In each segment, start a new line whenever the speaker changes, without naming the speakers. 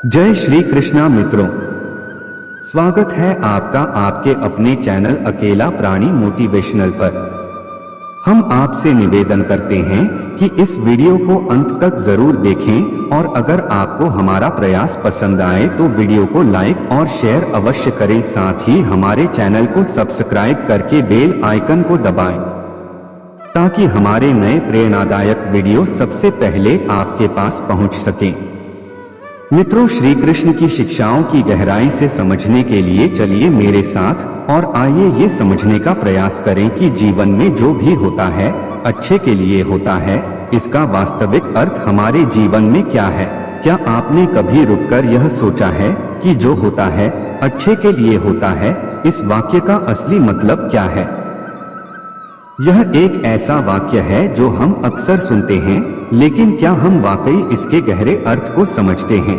जय श्री कृष्णा मित्रों, स्वागत है आपका आपके अपने चैनल अकेला प्राणी मोटिवेशनल पर। हम आपसे निवेदन करते हैं कि इस वीडियो को अंत तक जरूर देखें और अगर आपको हमारा प्रयास पसंद आए तो वीडियो को लाइक और शेयर अवश्य करें। साथ ही हमारे चैनल को सब्सक्राइब करके बेल आइकन को दबाएं ताकि हमारे नए प्रेरणादायक वीडियो सबसे पहले आपके पास पहुंच सकें। मित्रों, श्री कृष्ण की शिक्षाओं की गहराई से समझने के लिए चलिए मेरे साथ और आइए ये समझने का प्रयास करें कि जीवन में जो भी होता है अच्छे के लिए होता है। इसका वास्तविक अर्थ हमारे जीवन में क्या है? क्या आपने कभी रुककर यह सोचा है कि जो होता है अच्छे के लिए होता है? इस वाक्य का असली मतलब क्या है? यह एक ऐसा वाक्य है जो हम अक्सर सुनते हैं, लेकिन क्या हम वाकई इसके गहरे अर्थ को समझते हैं?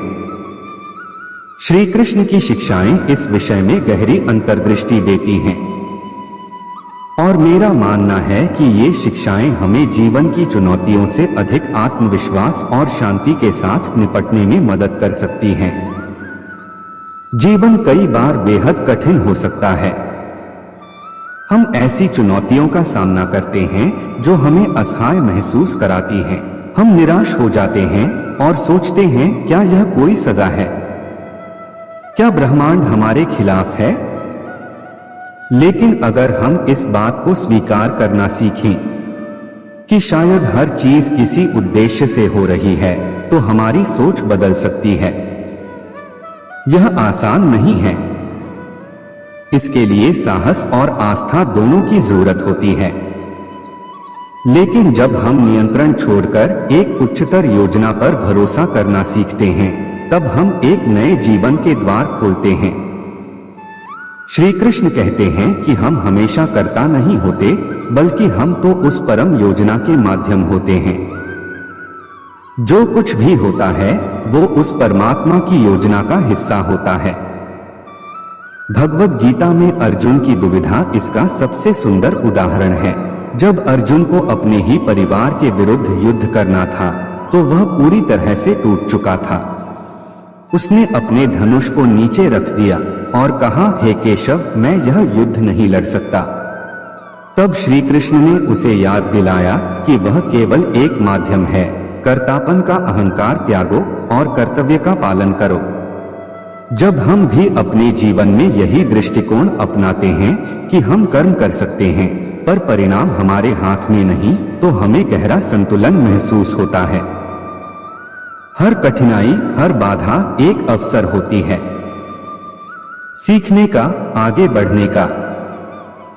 श्री कृष्ण की शिक्षाएं इस विषय में गहरी अंतर्दृष्टि देती हैं और मेरा मानना है कि ये शिक्षाएं हमें जीवन की चुनौतियों से अधिक आत्मविश्वास और शांति के साथ निपटने में मदद कर सकती हैं। जीवन कई बार बेहद कठिन हो सकता है। हम ऐसी चुनौतियों का सामना करते हैं जो हमें असहाय महसूस कराती हैं। हम निराश हो जाते हैं और सोचते हैं, क्या यह कोई सजा है? क्या ब्रह्मांड हमारे खिलाफ है? लेकिन अगर हम इस बात को स्वीकार करना सीखें कि शायद हर चीज किसी उद्देश्य से हो रही है, तो हमारी सोच बदल सकती है। यह आसान नहीं है। इसके लिए साहस और आस्था दोनों की जरूरत होती है। लेकिन जब हम नियंत्रण छोड़कर एक उच्चतर योजना पर भरोसा करना सीखते हैं, तब हम एक नए जीवन के द्वार खोलते हैं। श्री कृष्ण कहते हैं कि हम हमेशा कर्ता नहीं होते, बल्कि हम तो उस परम योजना के माध्यम होते हैं। जो कुछ भी होता है वो उस परमात्मा की योजना का हिस्सा होता है। भगवद गीता में अर्जुन की दुविधा इसका सबसे सुंदर उदाहरण है। जब अर्जुन को अपने ही परिवार के विरुद्ध युद्ध करना था, तो वह पूरी तरह से टूट चुका था। उसने अपने धनुष को नीचे रख दिया और कहा, हे केशव, मैं यह युद्ध नहीं लड़ सकता। तब श्री कृष्ण ने उसे याद दिलाया कि वह केवल एक माध्यम है। कर्तापन का अहंकार त्यागो और कर्तव्य का पालन करो। जब हम भी अपने जीवन में यही दृष्टिकोण अपनाते हैं कि हम कर्म कर सकते हैं पर परिणाम हमारे हाथ में नहीं, तो हमें गहरा संतुलन महसूस होता है। हर कठिनाई, हर बाधा एक अवसर होती है सीखने का, आगे बढ़ने का।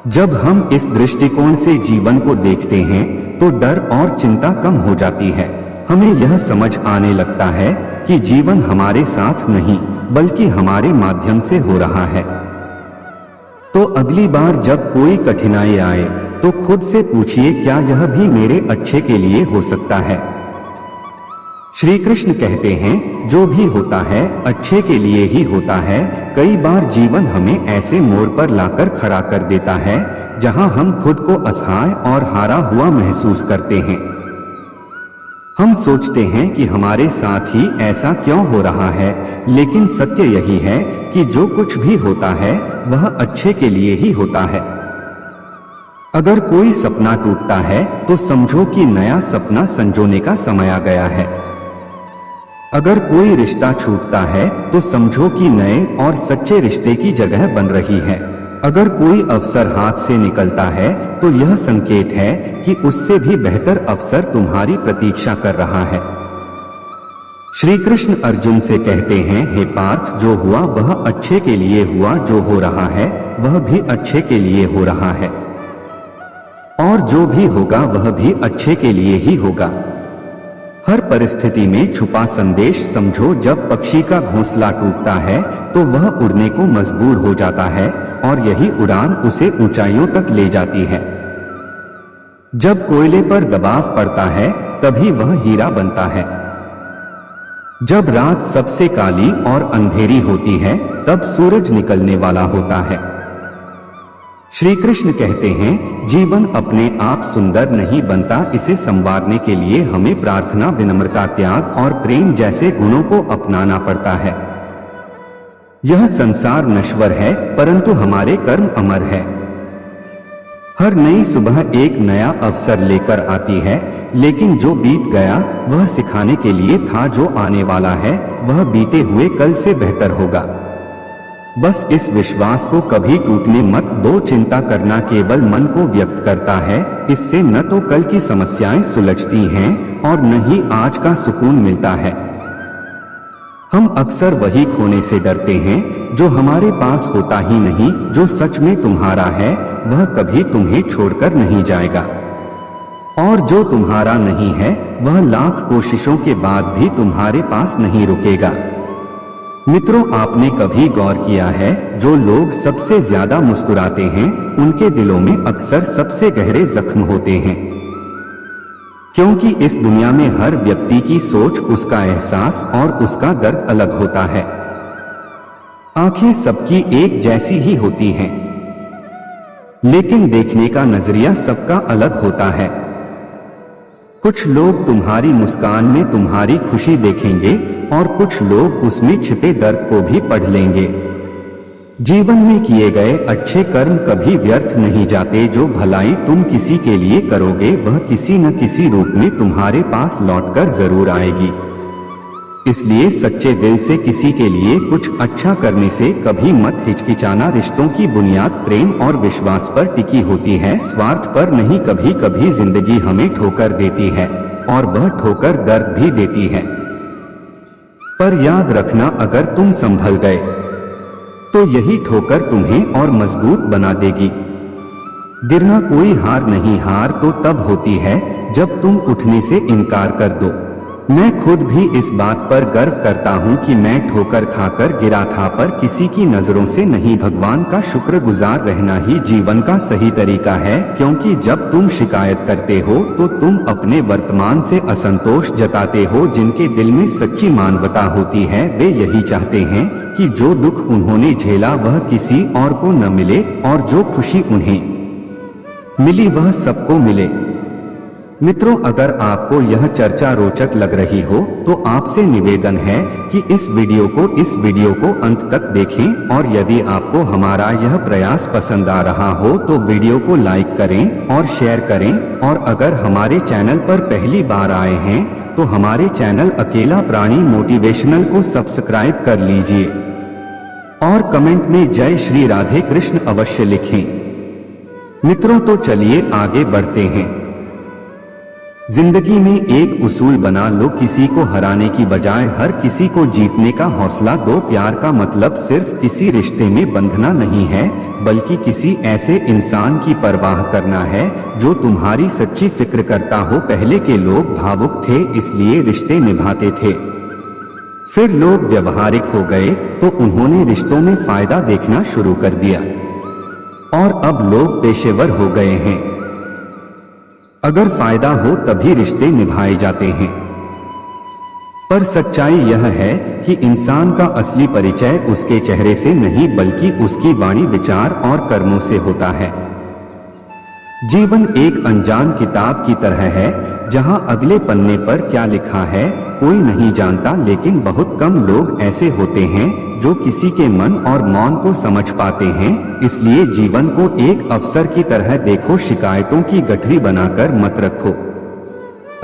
जब हम इस दृष्टिकोण से जीवन को देखते हैं तो डर और चिंता कम हो जाती है। हमें यह समझ आने लगता है कि जीवन हमारे साथ नहीं बल्कि हमारे माध्यम से हो रहा है। तो अगली बार जब कोई कठिनाई आए तो खुद से पूछिए, क्या यह भी मेरे अच्छे के लिए हो सकता है? श्री कृष्ण कहते हैं, जो भी होता है अच्छे के लिए ही होता है। कई बार जीवन हमें ऐसे मोड़ पर लाकर खड़ा कर देता है जहां हम खुद को असहाय और हारा हुआ महसूस करते हैं। हम सोचते हैं कि हमारे साथ ही ऐसा क्यों हो रहा है, लेकिन सत्य यही है कि जो कुछ भी होता है वह अच्छे के लिए ही होता है। अगर कोई सपना टूटता है तो समझो कि नया सपना संजोने का समय आ गया है। अगर कोई रिश्ता छूटता है तो समझो कि नए और सच्चे रिश्ते की जगह बन रही है। अगर कोई अवसर हाथ से निकलता है तो यह संकेत है कि उससे भी बेहतर अवसर तुम्हारी प्रतीक्षा कर रहा है। श्री कृष्ण अर्जुन से कहते हैं, हे पार्थ, जो हुआ वह अच्छे के लिए हुआ, जो हो रहा है वह भी अच्छे के लिए हो रहा है, और जो भी होगा वह भी अच्छे के लिए ही होगा। हर परिस्थिति में छुपा संदेश समझो। जब पक्षी का घोंसला टूटता है तो वह उड़ने को मजबूर हो जाता है और यही उड़ान उसे ऊंचाइयों तक ले जाती है। जब कोयले पर दबाव पड़ता है तभी वह हीरा बनता है। जब रात सबसे काली और अंधेरी होती है तब सूरज निकलने वाला होता है। श्री कृष्ण कहते हैं, जीवन अपने आप सुंदर नहीं बनता, इसे संवारने के लिए हमें प्रार्थना, विनम्रता, त्याग और प्रेम जैसे गुणों को अपनाना पड़ता है। यह संसार नश्वर है, परंतु हमारे कर्म अमर है। हर नई सुबह एक नया अवसर लेकर आती है, लेकिन जो बीत गया वह सिखाने के लिए था, जो आने वाला है वह बीते हुए कल से बेहतर होगा। बस इस विश्वास को कभी टूटने मत दो। चिंता करना केवल मन को व्यक्त करता है, इससे न तो कल की समस्याएं सुलझती हैं और न ही आज का सुकून मिलता है। हम अक्सर वही खोने से डरते हैं जो हमारे पास होता ही नहीं। जो सच में तुम्हारा है वह कभी तुम्हें छोड़कर नहीं जाएगा, और जो तुम्हारा नहीं है वह लाख कोशिशों के बाद भी तुम्हारे पास नहीं रुकेगा। मित्रों, आपने कभी गौर किया है, जो लोग सबसे ज्यादा मुस्कुराते हैं उनके दिलों में अक्सर सबसे गहरे जख्म होते हैं, क्योंकि इस दुनिया में हर व्यक्ति की सोच, उसका एहसास और उसका दर्द अलग होता है। आंखें सबकी एक जैसी ही होती हैं, लेकिन देखने का नजरिया सबका अलग होता है। कुछ लोग तुम्हारी मुस्कान में तुम्हारी खुशी देखेंगे और कुछ लोग उसमें छिपे दर्द को भी पढ़ लेंगे। जीवन में किए गए अच्छे कर्म कभी व्यर्थ नहीं जाते। जो भलाई तुम किसी के लिए करोगे वह किसी न किसी रूप में तुम्हारे पास लौटकर जरूर आएगी। इसलिए सच्चे दिल से किसी के लिए कुछ अच्छा करने से कभी मत हिचकिचाना। रिश्तों की बुनियाद प्रेम और विश्वास पर टिकी होती है, स्वार्थ पर नहीं। कभी कभी जिंदगी हमें ठोकर देती है और वह ठोकर दर्द भी देती है, पर याद रखना, अगर तुम संभल गए तो यही ठोकर तुम्हें और मजबूत बना देगी। गिरना कोई हार नहीं, हार तो तब होती है जब तुम उठने से इनकार कर दो। मैं खुद भी इस बात पर गर्व करता हूँ कि मैं ठोकर खाकर गिरा था, पर किसी की नजरों से नहीं। भगवान का शुक्रगुजार रहना ही जीवन का सही तरीका है, क्योंकि जब तुम शिकायत करते हो तो तुम अपने वर्तमान से असंतोष जताते हो। जिनके दिल में सच्ची मानवता होती है वे यही चाहते हैं कि जो दुख उन्होंने झेला वह किसी और को न मिले, और जो खुशी उन्हें मिली वह सबको मिले। मित्रों, अगर आपको यह चर्चा रोचक लग रही हो तो आपसे निवेदन है कि इस वीडियो को अंत तक देखें, और यदि आपको हमारा यह प्रयास पसंद आ रहा हो तो वीडियो को लाइक करें और शेयर करें। और अगर हमारे चैनल पर पहली बार आए हैं तो हमारे चैनल अकेला प्राणी मोटिवेशनल को सब्सक्राइब कर लीजिए और कमेंट में जय श्री राधे कृष्ण अवश्य लिखें। मित्रों, तो चलिए आगे बढ़ते हैं। जिंदगी में एक उसूल बना लो, किसी को हराने की बजाय हर किसी को जीतने का हौसला दो। प्यार का मतलब सिर्फ किसी रिश्ते में बंधना नहीं है, बल्कि किसी ऐसे इंसान की परवाह करना है जो तुम्हारी सच्ची फिक्र करता हो। पहले के लोग भावुक थे इसलिए रिश्ते निभाते थे, फिर लोग व्यवहारिक हो गए तो उन्होंने रिश्तों में फायदा देखना शुरू कर दिया, और अब लोग पेशेवर हो गए हैं। अगर फायदा हो तभी रिश्ते निभाए जाते हैं, पर सच्चाई यह है कि इंसान का असली परिचय उसके चेहरे से नहीं बल्कि उसकी वाणी, विचार और कर्मों से होता है। जीवन एक अनजान किताब की तरह है जहां अगले पन्ने पर क्या लिखा है कोई नहीं जानता, लेकिन बहुत कम लोग ऐसे होते हैं जो किसी के मन और मौन को समझ पाते हैं। इसलिए जीवन को एक अवसर की तरह देखो, शिकायतों की गठरी बनाकर मत रखो।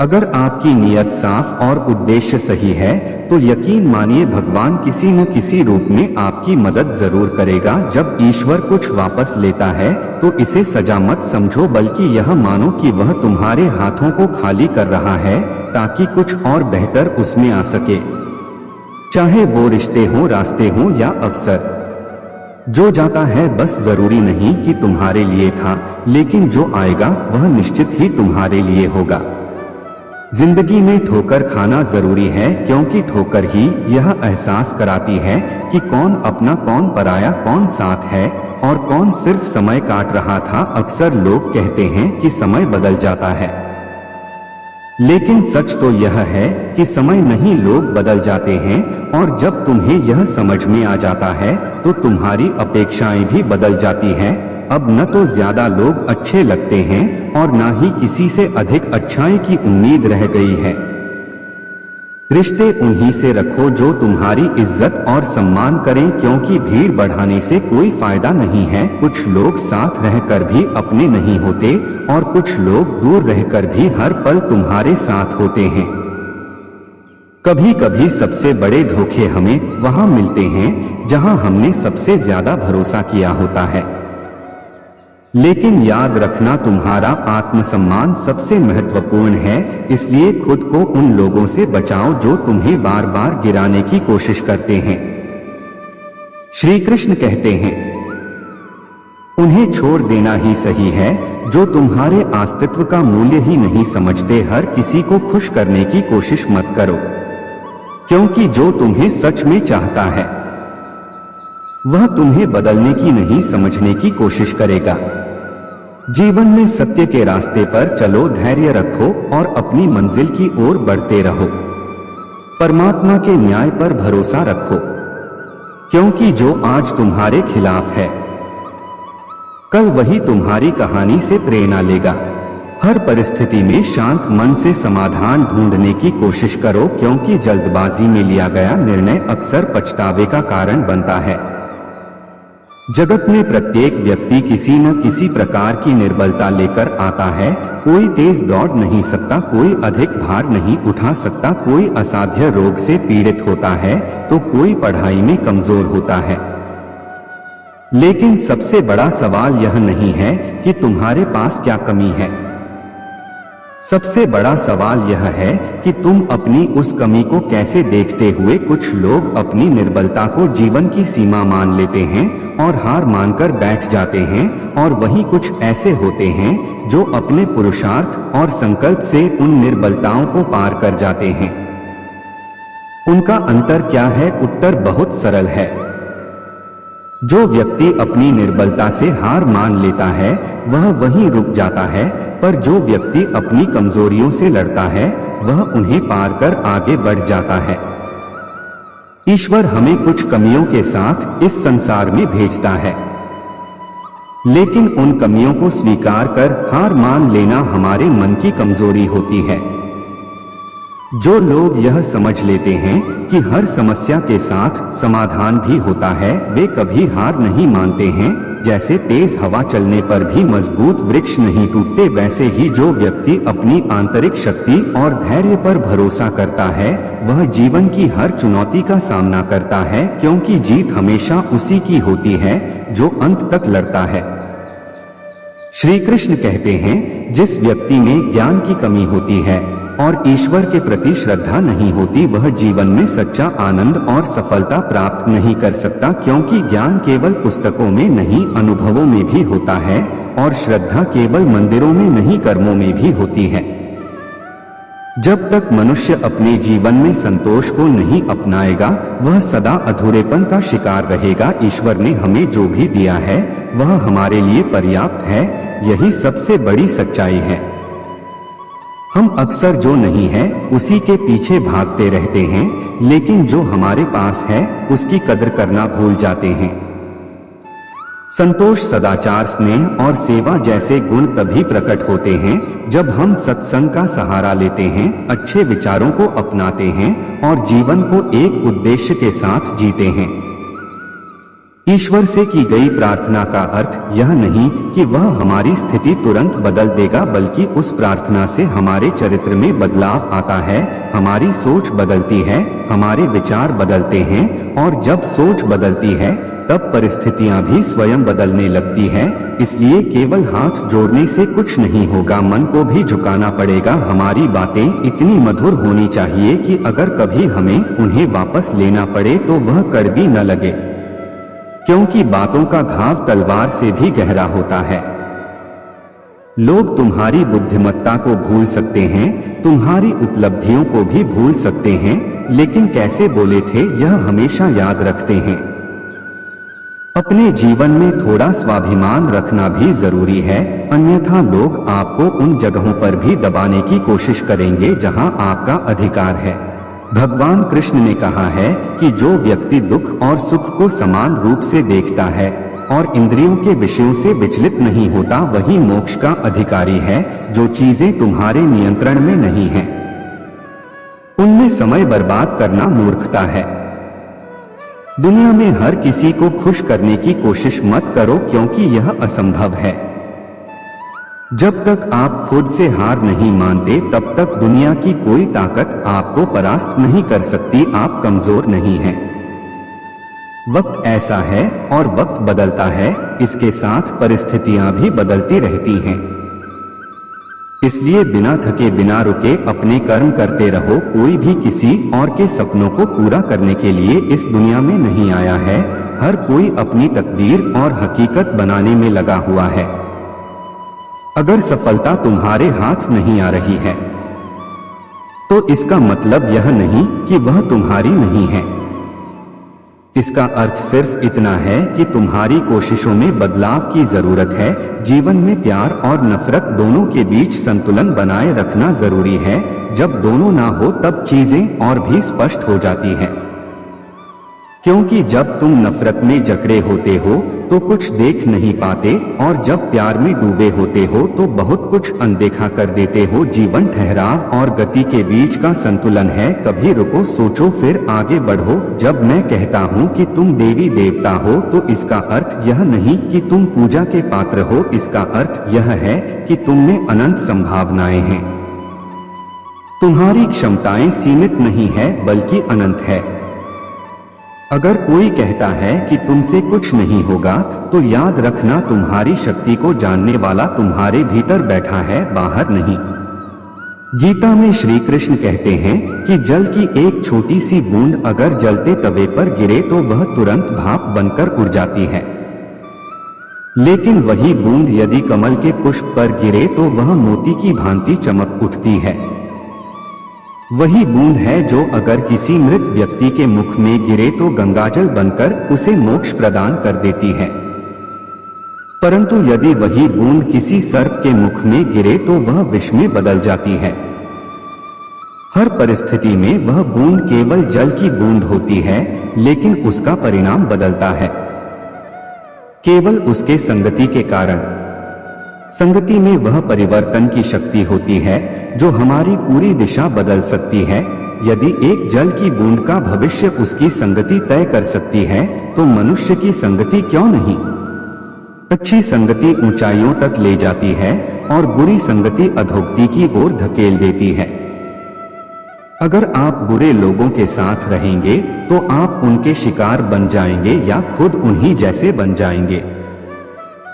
अगर आपकी नीयत साफ और उद्देश्य सही है तो यकीन मानिए भगवान किसी न किसी रूप में आपकी मदद जरूर करेगा। जब ईश्वर कुछ वापस लेता है तो इसे सजा मत समझो, बल्कि यह मानो कि वह तुम्हारे हाथों को खाली कर रहा है ताकि कुछ और बेहतर उसमें आ सके। चाहे वो रिश्ते हो, रास्ते हो या अवसर, जो जाता है बस जरूरी नहीं कि तुम्हारे लिए था, लेकिन जो आएगा वह निश्चित ही तुम्हारे लिए होगा। जिंदगी में ठोकर खाना जरूरी है, क्योंकि ठोकर ही यह एहसास कराती है कि कौन अपना, कौन पराया, कौन साथ है और कौन सिर्फ समय काट रहा था। अक्सर लोग कहते हैं कि समय बदल जाता है, लेकिन सच तो यह है कि समय नहीं, लोग बदल जाते हैं। और जब तुम्हें यह समझ में आ जाता है तो तुम्हारी अपेक्षाएं भी बदल जाती हैं। अब न तो ज्यादा लोग अच्छे लगते हैं और न ही किसी से अधिक अच्छाई की उम्मीद रह गई है। रिश्ते उन्हीं से रखो जो तुम्हारी इज्जत और सम्मान करें, क्योंकि भीड़ बढ़ाने से कोई फायदा नहीं है। कुछ लोग साथ रहकर भी अपने नहीं होते और कुछ लोग दूर रहकर भी हर पल तुम्हारे साथ होते हैं। कभी कभी सबसे बड़े धोखे हमें वहां मिलते हैं जहां हमने सबसे ज्यादा भरोसा किया होता है। लेकिन याद रखना, तुम्हारा आत्मसम्मान सबसे महत्वपूर्ण है, इसलिए खुद को उन लोगों से बचाओ जो तुम्हें बार बार गिराने की कोशिश करते हैं। श्री कृष्ण कहते हैं, उन्हें छोड़ देना ही सही है जो तुम्हारे अस्तित्व का मूल्य ही नहीं समझते। हर किसी को खुश करने की कोशिश मत करो, क्योंकि जो तुम्हें सच में चाहता है वह तुम्हें बदलने की नहीं, समझने की कोशिश करेगा। जीवन में सत्य के रास्ते पर चलो, धैर्य रखो और अपनी मंजिल की ओर बढ़ते रहो। परमात्मा के न्याय पर भरोसा रखो, क्योंकि जो आज तुम्हारे खिलाफ है कल वही तुम्हारी कहानी से प्रेरणा लेगा। हर परिस्थिति में शांत मन से समाधान ढूंढने की कोशिश करो, क्योंकि जल्दबाजी में लिया गया निर्णय अक्सर पछतावे का कारण बनता है। जगत में प्रत्येक व्यक्ति किसी न किसी प्रकार की निर्बलता लेकर आता है। कोई तेज दौड़ नहीं सकता, कोई अधिक भार नहीं उठा सकता, कोई असाध्य रोग से पीड़ित होता है तो कोई पढ़ाई में कमजोर होता है। लेकिन सबसे बड़ा सवाल यह नहीं है कि तुम्हारे पास क्या कमी है, सबसे बड़ा सवाल यह है कि तुम अपनी उस कमी को कैसे देखते हुए। कुछ लोग अपनी निर्बलता को जीवन की सीमा मान लेते हैं और हार मानकर बैठ जाते हैं, और वहीं कुछ ऐसे होते हैं जो अपने पुरुषार्थ और संकल्प से उन निर्बलताओं को पार कर जाते हैं। उनका अंतर क्या है? उत्तर बहुत सरल है। जो व्यक्ति अपनी निर्बलता से हार मान लेता है वह वहीं रुक जाता है, पर जो व्यक्ति अपनी कमजोरियों से लड़ता है वह उन्हें पार कर आगे बढ़ जाता है। ईश्वर हमें कुछ कमियों के साथ इस संसार में भेजता है, लेकिन उन कमियों को स्वीकार कर हार मान लेना हमारे मन की कमजोरी होती है। जो लोग यह समझ लेते हैं कि हर समस्या के साथ समाधान भी होता है, वे कभी हार नहीं मानते हैं। जैसे तेज हवा चलने पर भी मजबूत वृक्ष नहीं टूटते, वैसे ही जो व्यक्ति अपनी आंतरिक शक्ति और धैर्य पर भरोसा करता है वह जीवन की हर चुनौती का सामना करता है, क्योंकि जीत हमेशा उसी की होती है जो अंत तक लड़ता है। श्री कृष्ण कहते हैं, जिस व्यक्ति में ज्ञान की कमी होती है और ईश्वर के प्रति श्रद्धा नहीं होती वह जीवन में सच्चा आनंद और सफलता प्राप्त नहीं कर सकता, क्योंकि ज्ञान केवल पुस्तकों में नहीं अनुभवों में भी होता है और श्रद्धा केवल मंदिरों में नहीं कर्मों में भी होती है। जब तक मनुष्य अपने जीवन में संतोष को नहीं अपनाएगा वह सदा अधूरेपन का शिकार रहेगा। ईश्वर ने हमें जो भी दिया है वह हमारे लिए पर्याप्त है, यही सबसे बड़ी सच्चाई है। हम अक्सर जो नहीं है उसी के पीछे भागते रहते हैं, लेकिन जो हमारे पास है उसकी कदर करना भूल जाते हैं। संतोष, सदाचार, स्नेह और सेवा जैसे गुण तभी प्रकट होते हैं जब हम सत्संग का सहारा लेते हैं, अच्छे विचारों को अपनाते हैं और जीवन को एक उद्देश्य के साथ जीते हैं। ईश्वर से की गई प्रार्थना का अर्थ यह नहीं कि वह हमारी स्थिति तुरंत बदल देगा, बल्कि उस प्रार्थना से हमारे चरित्र में बदलाव आता है, हमारी सोच बदलती है, हमारे विचार बदलते हैं, और जब सोच बदलती है तब परिस्थितियां भी स्वयं बदलने लगती है। इसलिए केवल हाथ जोड़ने से कुछ नहीं होगा, मन को भी झुकाना पड़ेगा। हमारी बातें इतनी मधुर होनी चाहिए कि अगर कभी हमें उन्हें वापस लेना पड़े तो वह कड़वी न लगे, क्योंकि बातों का घाव तलवार से भी गहरा होता है। लोग तुम्हारी बुद्धिमत्ता को भूल सकते हैं, तुम्हारी उपलब्धियों को भी भूल सकते हैं, लेकिन कैसे बोले थे यह हमेशा याद रखते हैं। अपने जीवन में थोड़ा स्वाभिमान रखना भी जरूरी है, अन्यथा लोग आपको उन जगहों पर भी दबाने की कोशिश करेंगे जहां आपका अधिकार है। भगवान कृष्ण ने कहा है कि जो व्यक्ति दुख और सुख को समान रूप से देखता है और इंद्रियों के विषयों से विचलित नहीं होता, वही मोक्ष का अधिकारी है। जो चीजें तुम्हारे नियंत्रण में नहीं हैं, उनमें समय बर्बाद करना मूर्खता है। दुनिया में हर किसी को खुश करने की कोशिश मत करो, क्योंकि यह असंभव है। जब तक आप खुद से हार नहीं मानते, तब तक दुनिया की कोई ताकत आपको परास्त नहीं कर सकती। आप कमजोर नहीं हैं। वक्त ऐसा है और वक्त बदलता है, इसके साथ परिस्थितियां भी बदलती रहती हैं। इसलिए बिना थके बिना रुके अपने कर्म करते रहो। कोई भी किसी और के सपनों को पूरा करने के लिए इस दुनिया में नहीं आया है। हर कोई अपनी तकदीर और हकीकत बनाने में लगा हुआ है। अगर सफलता तुम्हारे हाथ नहीं आ रही है, तो इसका मतलब यह नहीं कि वह तुम्हारी नहीं है। इसका अर्थ सिर्फ इतना है कि तुम्हारी कोशिशों में बदलाव की जरूरत है। जीवन में प्यार और नफरत दोनों के बीच संतुलन बनाए रखना जरूरी है। जब दोनों ना हो तब चीजें और भी स्पष्ट हो जाती हैं। क्योंकि जब तुम नफरत में जकड़े होते हो तो कुछ देख नहीं पाते, और जब प्यार में डूबे होते हो तो बहुत कुछ अनदेखा कर देते हो। जीवन ठहराव और गति के बीच का संतुलन है। कभी रुको, सोचो, फिर आगे बढ़ो। जब मैं कहता हूँ कि तुम देवी देवता हो, तो इसका अर्थ यह नहीं कि तुम पूजा के पात्र हो। इसका अर्थ यह है कि तुम में अनंत संभावनाएं हैं। तुम्हारी क्षमताएं सीमित नहीं है, बल्कि अनंत है। अगर कोई कहता है कि तुमसे कुछ नहीं होगा, तो याद रखना, तुम्हारी शक्ति को जानने वाला तुम्हारे भीतर बैठा है, बाहर नहीं। गीता में श्री कृष्ण कहते हैं कि जल की एक छोटी सी बूंद अगर जलते तवे पर गिरे तो वह तुरंत भाप बनकर उड़ जाती है, लेकिन वही बूंद यदि कमल के पुष्प पर गिरे तो वह मोती की भांति चमक उठती है। वही बूंद है जो अगर किसी मृत व्यक्ति के मुख में गिरे तो गंगाजल बनकर उसे मोक्ष प्रदान कर देती है। परंतु यदि वही बूंद किसी सर्प के मुख में गिरे तो वह विष में बदल जाती है। हर परिस्थिति में वह बूंद केवल जल की बूंद होती है, लेकिन उसका परिणाम बदलता है केवल उसके संगति के कारण। संगति में वह परिवर्तन की शक्ति होती है जो हमारी पूरी दिशा बदल सकती है। यदि एक जल की बूंद का भविष्य उसकी संगति तय कर सकती है, तो मनुष्य की संगति क्यों नहीं? अच्छी संगति ऊंचाइयों तक ले जाती है और बुरी संगति अधोगति की ओर धकेल देती है। अगर आप बुरे लोगों के साथ रहेंगे तो आप उनके शिकार बन जाएंगे या खुद उन्हीं जैसे बन जाएंगे।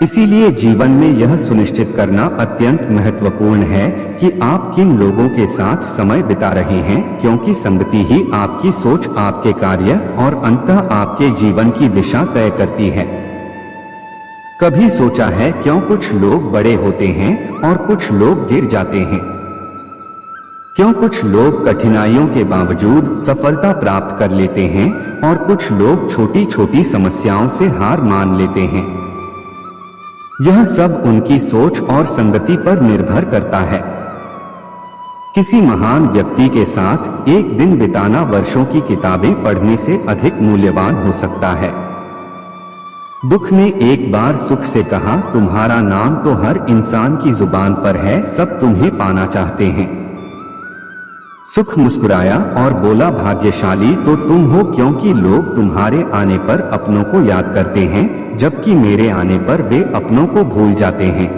इसीलिए जीवन में यह सुनिश्चित करना अत्यंत महत्वपूर्ण है कि आप किन लोगों के साथ समय बिता रहे हैं, क्योंकि संगति ही आपकी सोच, आपके कार्य और अंततः आपके जीवन की दिशा तय करती है। कभी सोचा है क्यों कुछ लोग बड़े होते हैं और कुछ लोग गिर जाते हैं? क्यों कुछ लोग कठिनाइयों के बावजूद सफलता प्राप्त कर लेते हैं और कुछ लोग छोटी छोटी समस्याओं से हार मान लेते हैं? यह सब उनकी सोच और संगति पर निर्भर करता है। किसी महान व्यक्ति के साथ एक दिन बिताना वर्षों की किताबें पढ़ने से अधिक मूल्यवान हो सकता है। दुख ने एक बार सुख से कहा, तुम्हारा नाम तो हर इंसान की जुबान पर है, सब तुम्हें पाना चाहते हैं। सुख मुस्कुराया और बोला, भाग्यशाली तो तुम हो, क्योंकि लोग तुम्हारे आने पर अपनों को याद करते हैं, जबकि मेरे आने पर वे अपनों को भूल जाते हैं।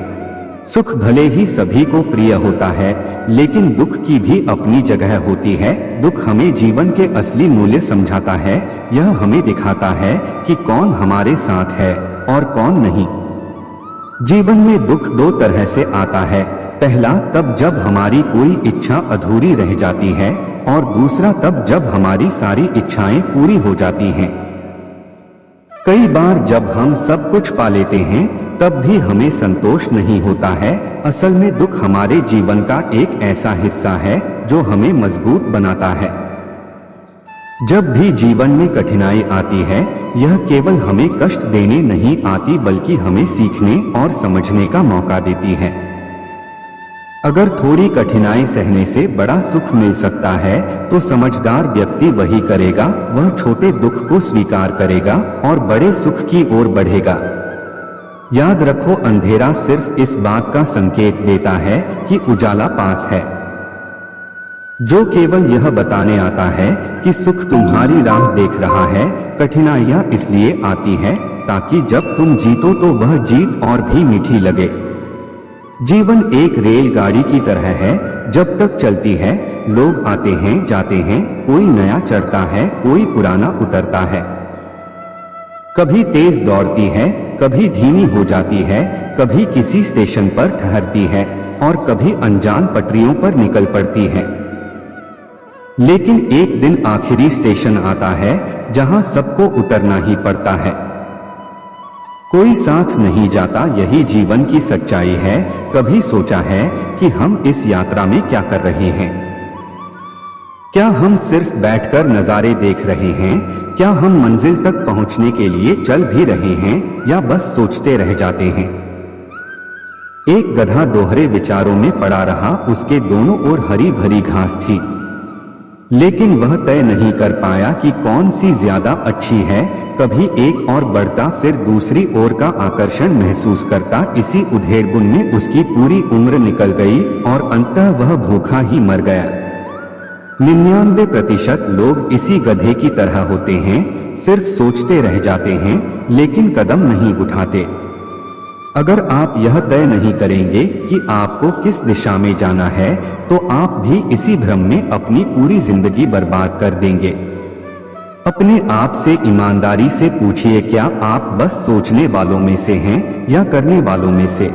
सुख भले ही सभी को प्रिय होता है, लेकिन दुख की भी अपनी जगह होती है। दुख हमें जीवन के असली मूल्य समझाता है। यह हमें दिखाता है कि कौन हमारे साथ है और कौन नहीं। जीवन में दुख दो तरह से आता है। पहला तब जब हमारी कोई इच्छा अधूरी रह जाती है, और दूसरा तब जब हमारी सारी इच्छाएं पूरी हो जाती हैं। कई बार जब हम सब कुछ पा लेते हैं तब भी हमें संतोष नहीं होता है। असल में दुख हमारे जीवन का एक ऐसा हिस्सा है जो हमें मजबूत बनाता है। जब भी जीवन में कठिनाई आती है, यह केवल हमें कष्ट देने नहीं आती, बल्कि हमें सीखने और समझने का मौका देती है। अगर थोड़ी कठिनाई सहने से बड़ा सुख मिल सकता है, तो समझदार व्यक्ति वही करेगा। वह छोटे दुख को स्वीकार करेगा और बड़े सुख की ओर बढ़ेगा। याद रखो, अंधेरा सिर्फ इस बात का संकेत देता है कि उजाला पास है, जो केवल यह बताने आता है कि सुख तुम्हारी राह देख रहा है। कठिनाइयां इसलिए आती है ताकि जब तुम जीतो तो वह जीत और भी मीठी लगे। जीवन एक रेलगाड़ी की तरह है, जब तक चलती है लोग आते हैं जाते हैं, कोई नया चढ़ता है कोई पुराना उतरता है। कभी तेज दौड़ती है, कभी धीमी हो जाती है, कभी किसी स्टेशन पर ठहरती है और कभी अनजान पटरियों पर निकल पड़ती है। लेकिन एक दिन आखिरी स्टेशन आता है जहां सबको उतरना ही पड़ता है, कोई साथ नहीं जाता। यही जीवन की सच्चाई है। कभी सोचा है कि हम इस यात्रा में क्या कर रहे हैं? क्या हम सिर्फ बैठकर नजारे देख रहे हैं? क्या हम मंजिल तक पहुंचने के लिए चल भी रहे हैं या बस सोचते रह जाते हैं? एक गधा दोहरे विचारों में पड़ा रहा। उसके दोनों ओर हरी भरी घास थी, लेकिन वह तय नहीं कर पाया कि कौन सी ज्यादा अच्छी है। कभी एक और बढ़ता, फिर दूसरी ओर का आकर्षण महसूस करता। इसी उधेड़बुन में उसकी पूरी उम्र निकल गई और अंततः वह भूखा ही मर गया। 99% लोग इसी गधे की तरह होते हैं, सिर्फ सोचते रह जाते हैं लेकिन कदम नहीं उठाते। अगर आप यह तय नहीं करेंगे कि आपको किस दिशा में जाना है, तो आप भी इसी भ्रम में अपनी पूरी जिंदगी बर्बाद कर देंगे। अपने आप से ईमानदारी से पूछिए, क्या आप बस सोचने वालों में से हैं या करने वालों में से?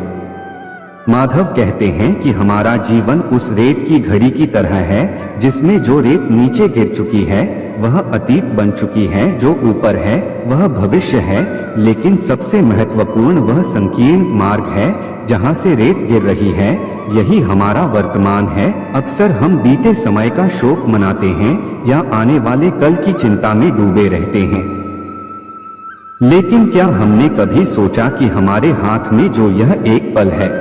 माधव कहते हैं कि हमारा जीवन उस रेत की घड़ी की तरह है जिसमें जो रेत नीचे गिर चुकी है वह अतीत बन चुकी है, जो ऊपर है वह भविष्य है, लेकिन सबसे महत्वपूर्ण वह संकीर्ण मार्ग है जहां से रेत गिर रही है। यही हमारा वर्तमान है। अक्सर हम बीते समय का शोक मनाते हैं या आने वाले कल की चिंता में डूबे रहते हैं, लेकिन क्या हमने कभी सोचा कि हमारे हाथ में जो यह एक पल है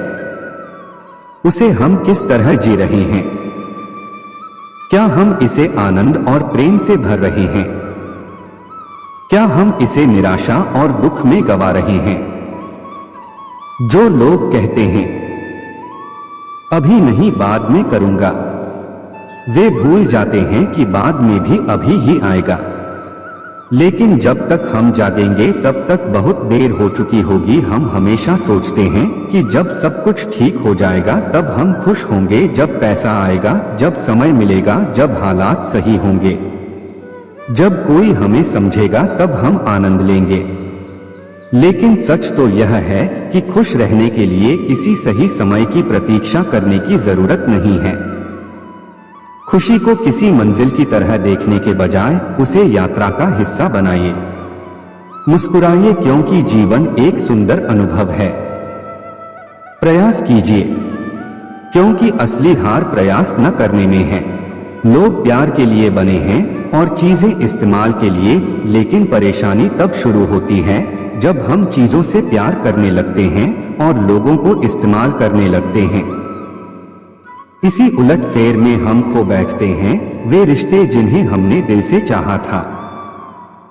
उसे हम किस तरह जी रहे हैं? क्या हम इसे आनंद और प्रेम से भर रहे हैं? क्या हम इसे निराशा और दुख में गंवा रहे हैं? जो लोग कहते हैं अभी नहीं बाद में करूंगा, वे भूल जाते हैं कि बाद में भी अभी ही आएगा। लेकिन जब तक हम जागेंगे तब तक बहुत देर हो चुकी होगी। हम हमेशा सोचते हैं कि जब सब कुछ ठीक हो जाएगा तब हम खुश होंगे, जब पैसा आएगा, जब समय मिलेगा, जब हालात सही होंगे, जब कोई हमें समझेगा तब हम आनंद लेंगे। लेकिन सच तो यह है कि खुश रहने के लिए किसी सही समय की प्रतीक्षा करने की जरूरत नहीं है। खुशी को किसी मंजिल की तरह देखने के बजाय उसे यात्रा का हिस्सा बनाइए। मुस्कुराइए क्योंकि जीवन एक सुंदर अनुभव है। प्रयास कीजिए क्योंकि असली हार प्रयास न करने में है। लोग प्यार के लिए बने हैं और चीजें इस्तेमाल के लिए, लेकिन परेशानी तब शुरू होती है जब हम चीजों से प्यार करने लगते हैं और लोगों को इस्तेमाल करने लगते हैं। इसी उलटफेर में हम खो बैठते हैं वे रिश्ते जिन्हें हमने दिल से चाहा था।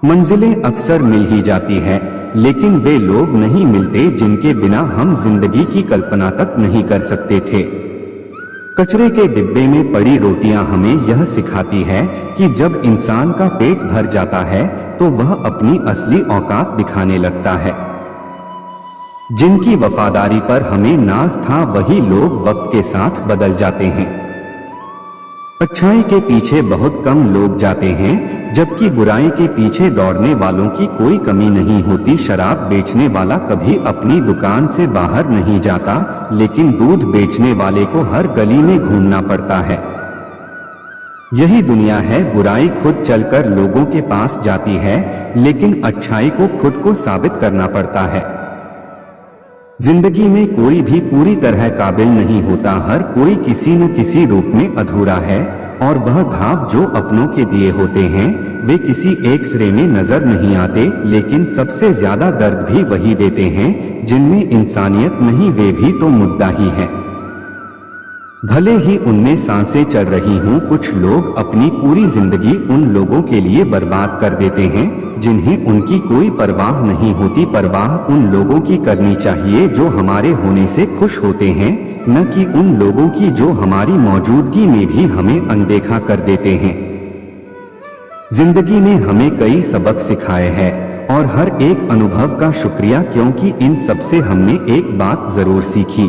मंजिलें अक्सर मिल ही जाती है, लेकिन वे लोग नहीं मिलते जिनके बिना हम जिंदगी की कल्पना तक नहीं कर सकते थे। कचरे के डिब्बे में पड़ी रोटियां हमें यह सिखाती है कि जब इंसान का पेट भर जाता है तो वह अपनी असली औकात दिखाने लगता है। जिनकी वफादारी पर हमें नाज था वही लोग वक्त के साथ बदल जाते हैं। अच्छाई के पीछे बहुत कम लोग जाते हैं, जबकि बुराई के पीछे दौड़ने वालों की कोई कमी नहीं होती। शराब बेचने वाला कभी अपनी दुकान से बाहर नहीं जाता, लेकिन दूध बेचने वाले को हर गली में घूमना पड़ता है। यही दुनिया है। बुराई खुद चलकर लोगों के पास जाती है, लेकिन अच्छाई को खुद को साबित करना पड़ता है। जिंदगी में कोई भी पूरी तरह काबिल नहीं होता। हर कोई किसी न किसी रूप में अधूरा है, और वह घाव जो अपनों के दिए होते हैं वे किसी एक सिरे में नजर नहीं आते, लेकिन सबसे ज्यादा दर्द भी वही देते हैं जिनमें इंसानियत नहीं, वे भी तो मुद्दा ही है। भले ही उनमें सांसें चल रही हों, कुछ लोग अपनी पूरी जिंदगी उन लोगों के लिए बर्बाद कर देते हैं जिन्हें उनकी कोई परवाह नहीं होती। परवाह उन लोगों की करनी चाहिए जो हमारे होने से खुश होते हैं, न कि उन लोगों की जो हमारी मौजूदगी में भी हमें अनदेखा कर देते हैं। जिंदगी ने हमें कई सबक सिखाए हैं और हर एक अनुभव का शुक्रिया, क्योंकि इन सब से हमने एक बात जरूर सीखी।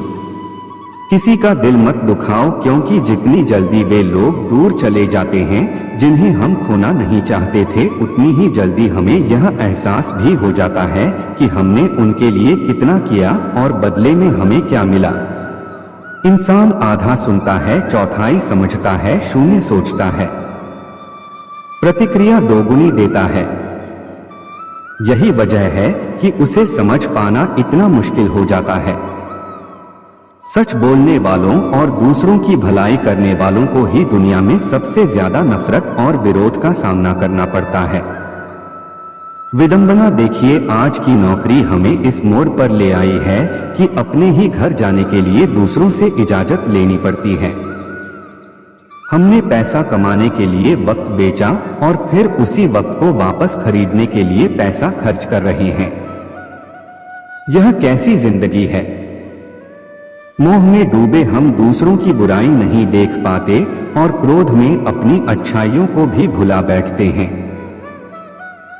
किसी का दिल मत दुखाओ, क्योंकि जितनी जल्दी वे लोग दूर चले जाते हैं जिन्हें हम खोना नहीं चाहते थे, उतनी ही जल्दी हमें यह एहसास भी हो जाता है कि हमने उनके लिए कितना किया और बदले में हमें क्या मिला। इंसान आधा सुनता है, चौथाई समझता है, शून्य सोचता है, प्रतिक्रिया दोगुनी देता है। यही वजह है कि उसे समझ पाना इतना मुश्किल हो जाता है। सच बोलने वालों और दूसरों की भलाई करने वालों को ही दुनिया में सबसे ज्यादा नफरत और विरोध का सामना करना पड़ता है। विडंबना देखिए, आज की नौकरी हमें इस मोड़ पर ले आई है कि अपने ही घर जाने के लिए दूसरों से इजाजत लेनी पड़ती है। हमने पैसा कमाने के लिए वक्त बेचा और फिर उसी वक्त को वापस खरीदने के लिए पैसा खर्च कर रहे हैं। यह कैसी जिंदगी है? मोह में डूबे हम दूसरों की बुराई नहीं देख पाते और क्रोध में अपनी अच्छाइयों को भी भुला बैठते हैं।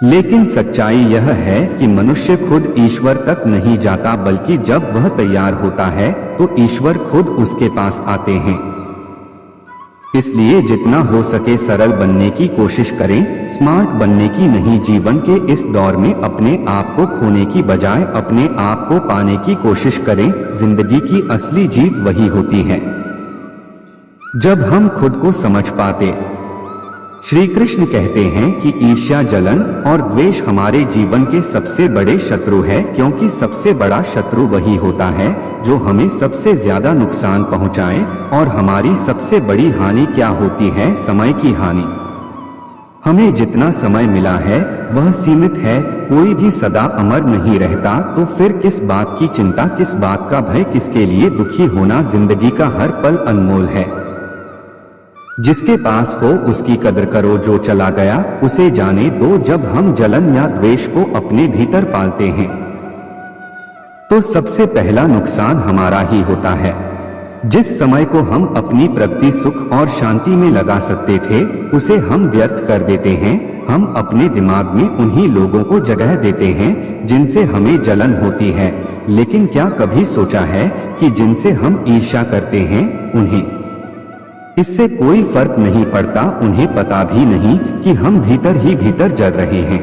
लेकिन सच्चाई यह है कि मनुष्य खुद ईश्वर तक नहीं जाता, बल्कि जब वह तैयार होता है तो ईश्वर खुद उसके पास आते हैं। इसलिए जितना हो सके सरल बनने की कोशिश करें, स्मार्ट बनने की नहीं। जीवन के इस दौर में अपने आप को खोने की बजाय अपने आप को पाने की कोशिश करें। जिंदगी की असली जीत वही होती है जब हम खुद को समझ पाते। श्री कृष्ण कहते हैं कि ईर्ष्या, जलन और द्वेष हमारे जीवन के सबसे बड़े शत्रु है, क्योंकि सबसे बड़ा शत्रु वही होता है जो हमें सबसे ज्यादा नुकसान पहुंचाए। और हमारी सबसे बड़ी हानि क्या होती है? समय की हानि। हमें जितना समय मिला है वह सीमित है। कोई भी सदा अमर नहीं रहता, तो फिर किस बात की चिंता, किस बात का भय, किसके लिए दुखी होना? जिंदगी का हर पल अनमोल है। जिसके पास हो उसकी कदर करो, जो चला गया उसे जाने दो। जब हम जलन या द्वेष को अपने भीतर पालते हैं तो सबसे पहला नुकसान हमारा ही होता है। जिस समय को हम अपनी प्रगति, सुख और शांति में लगा सकते थे, उसे हम व्यर्थ कर देते हैं। हम अपने दिमाग में उन्हीं लोगों को जगह देते हैं जिनसे हमें जलन होती है। लेकिन क्या कभी सोचा है कि जिनसे हम ईर्ष्या करते हैं उन्हें इससे कोई फर्क नहीं पड़ता? उन्हें पता भी नहीं कि हम भीतर ही भीतर जल रहे हैं।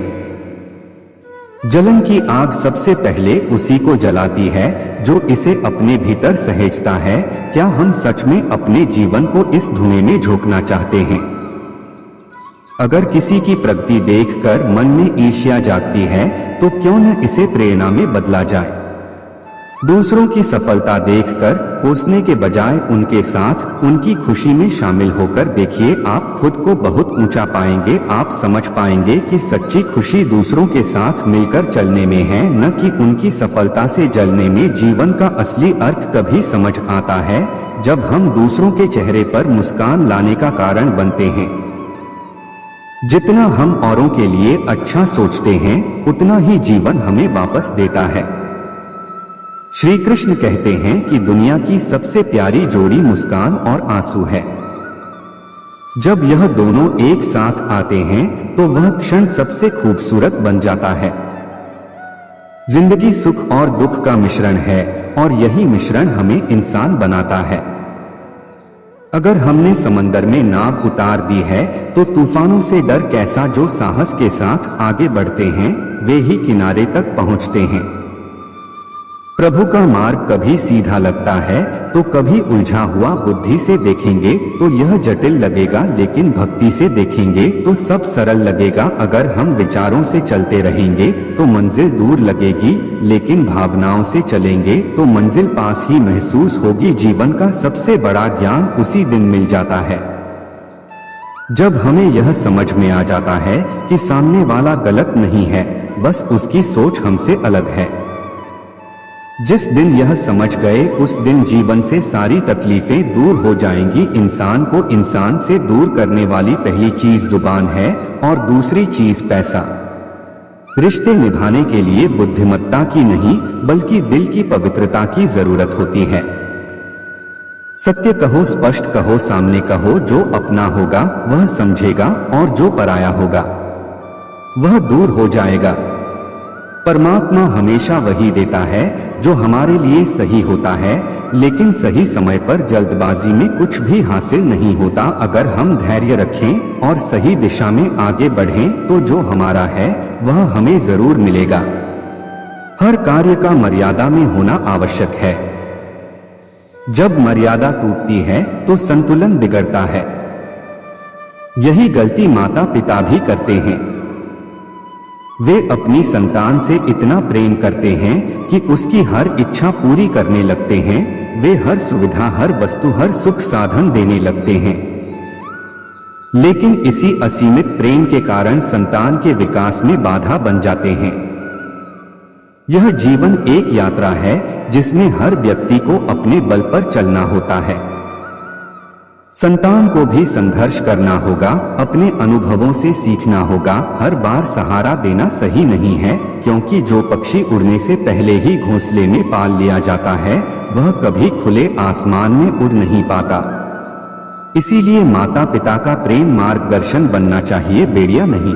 जलन की आग सबसे पहले उसी को जलाती है जो इसे अपने भीतर सहेजता है। क्या हम सच में अपने जीवन को इस धुएं में झोंकना चाहते हैं? अगर किसी की प्रगति देखकर मन में ईर्ष्या जागती है तो क्यों न इसे प्रेरणा में बदला जाए। दूसरों की सफलता देखकर कोसने के बजाय उनके साथ उनकी खुशी में शामिल होकर देखिए, आप खुद को बहुत ऊंचा पाएंगे। आप समझ पाएंगे कि सच्ची खुशी दूसरों के साथ मिलकर चलने में है, न कि उनकी सफलता से जलने में। जीवन का असली अर्थ तभी समझ आता है जब हम दूसरों के चेहरे पर मुस्कान लाने का कारण बनते हैं। जितना हम औरों के लिए अच्छा सोचते हैं, उतना ही जीवन हमें वापस देता है। श्री कृष्ण कहते हैं कि दुनिया की सबसे प्यारी जोड़ी मुस्कान और आंसू है। जब यह दोनों एक साथ आते हैं तो वह क्षण सबसे खूबसूरत बन जाता है। जिंदगी सुख और दुख का मिश्रण है और यही मिश्रण हमें इंसान बनाता है। अगर हमने समंदर में नाव उतार दी है तो तूफानों से डर कैसा? जो साहस के साथ आगे बढ़ते हैं वे ही किनारे तक पहुंचते हैं। प्रभु का मार्ग कभी सीधा लगता है तो कभी उलझा हुआ। बुद्धि से देखेंगे तो यह जटिल लगेगा, लेकिन भक्ति से देखेंगे तो सब सरल लगेगा। अगर हम विचारों से चलते रहेंगे तो मंजिल दूर लगेगी, लेकिन भावनाओं से चलेंगे तो मंजिल पास ही महसूस होगी। जीवन का सबसे बड़ा ज्ञान उसी दिन मिल जाता है जब हमें यह समझ में आ जाता है कि सामने वाला गलत नहीं है, बस उसकी सोच हमसे अलग है। जिस दिन यह समझ गए उस दिन जीवन से सारी तकलीफें दूर हो जाएंगी। इंसान को इंसान से दूर करने वाली पहली चीज जुबान है और दूसरी चीज पैसा। रिश्ते निभाने के लिए बुद्धिमत्ता की नहीं बल्कि दिल की पवित्रता की जरूरत होती है। सत्य कहो, स्पष्ट कहो, सामने कहो। जो अपना होगा वह समझेगा और जो पराया होगा वह दूर हो जाएगा। परमात्मा हमेशा वही देता है जो हमारे लिए सही होता है, लेकिन सही समय पर जल्दबाजी में कुछ भी हासिल नहीं होता। अगर हम धैर्य रखें और सही दिशा में आगे बढ़ें तो जो हमारा है वह हमें जरूर मिलेगा। हर कार्य का मर्यादा में होना आवश्यक है। जब मर्यादा टूटती है तो संतुलन बिगड़ता है। यही गलती माता पिता भी करते हैं। वे अपनी संतान से इतना प्रेम करते हैं कि उसकी हर इच्छा पूरी करने लगते हैं। वे हर सुविधा, हर वस्तु, हर सुख साधन देने लगते हैं। लेकिन इसी असीमित प्रेम के कारण संतान के विकास में बाधा बन जाते हैं। यह जीवन एक यात्रा है जिसमें हर व्यक्ति को अपने बल पर चलना होता है। संतान को भी संघर्ष करना होगा, अपने अनुभवों से सीखना होगा। हर बार सहारा देना सही नहीं है, क्योंकि जो पक्षी उड़ने से पहले ही घोंसले में पाल लिया जाता है वह कभी खुले आसमान में उड़ नहीं पाता। इसीलिए माता पिता का प्रेम मार्गदर्शन बनना चाहिए, बेड़िया नहीं।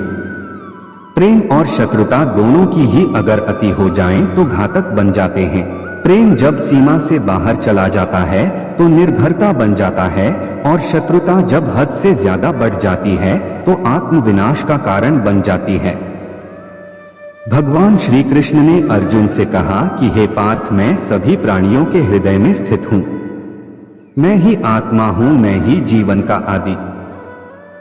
प्रेम और शत्रुता दोनों की ही अगर अति हो जाएं तो घातक बन जाते हैं। प्रेम जब सीमा से बाहर चला जाता है तो निर्भरता बन जाता है, और शत्रुता जब हद से ज्यादा बढ़ जाती है तो आत्मविनाश का कारण बन जाती है। भगवान श्री कृष्ण ने अर्जुन से कहा कि हे पार्थ, मैं सभी प्राणियों के हृदय में स्थित हूँ। मैं ही आत्मा हूँ, मैं ही जीवन का आदि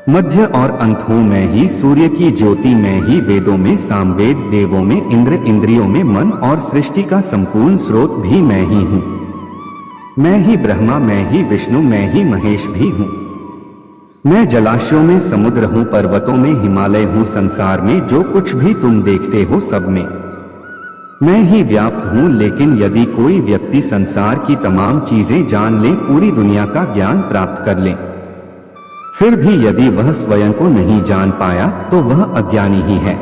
मध्य और अंत हूँ। मैं ही सूर्य की ज्योति, मैं ही वेदों में सामवेद, देवों में इंद्र, इंद्रियों में मन और सृष्टि का संपूर्ण स्रोत भी मैं ही हूँ। मैं ही ब्रह्मा, मैं ही विष्णु, मैं ही महेश भी हूँ। मैं जलाशयों में समुद्र हूँ, पर्वतों में हिमालय हूँ। संसार में जो कुछ भी तुम देखते हो सब में मैं ही व्याप्त हूँ। लेकिन यदि कोई व्यक्ति संसार की तमाम चीजें जान ले, पूरी दुनिया का ज्ञान प्राप्त कर ले, फिर भी यदि वह स्वयं को नहीं जान पाया तो वह अज्ञानी ही है।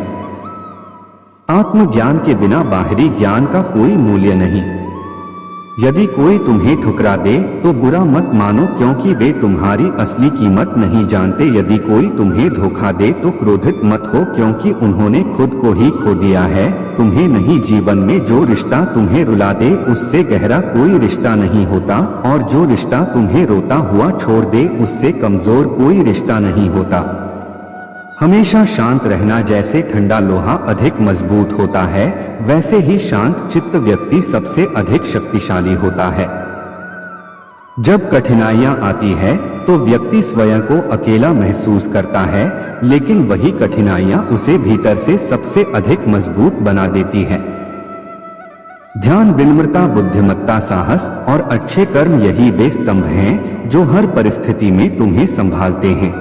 आत्मज्ञान के बिना बाहरी ज्ञान का कोई मूल्य नहीं। यदि कोई तुम्हें ठुकरा दे तो बुरा मत मानो, क्योंकि वे तुम्हारी असली कीमत नहीं जानते। यदि कोई तुम्हें धोखा दे तो क्रोधित मत हो, क्योंकि उन्होंने खुद को ही खो दिया है, तुम्हें नहीं। जीवन में जो रिश्ता तुम्हें रुला दे उससे गहरा कोई रिश्ता नहीं होता, और जो रिश्ता तुम्हें रोता हुआ छोड़ दे उससे कमजोर कोई रिश्ता नहीं होता। हमेशा शांत रहना, जैसे ठंडा लोहा अधिक मजबूत होता है वैसे ही शांत चित्त व्यक्ति सबसे अधिक शक्तिशाली होता है। जब कठिनाइयां आती है तो व्यक्ति स्वयं को अकेला महसूस करता है, लेकिन वही कठिनाइयां उसे भीतर से सबसे अधिक मजबूत बना देती है। ध्यान, विनम्रता, बुद्धिमत्ता, साहस और अच्छे कर्म, यही वे स्तंभ हैं जो हर परिस्थिति में तुम्हें संभालते हैं।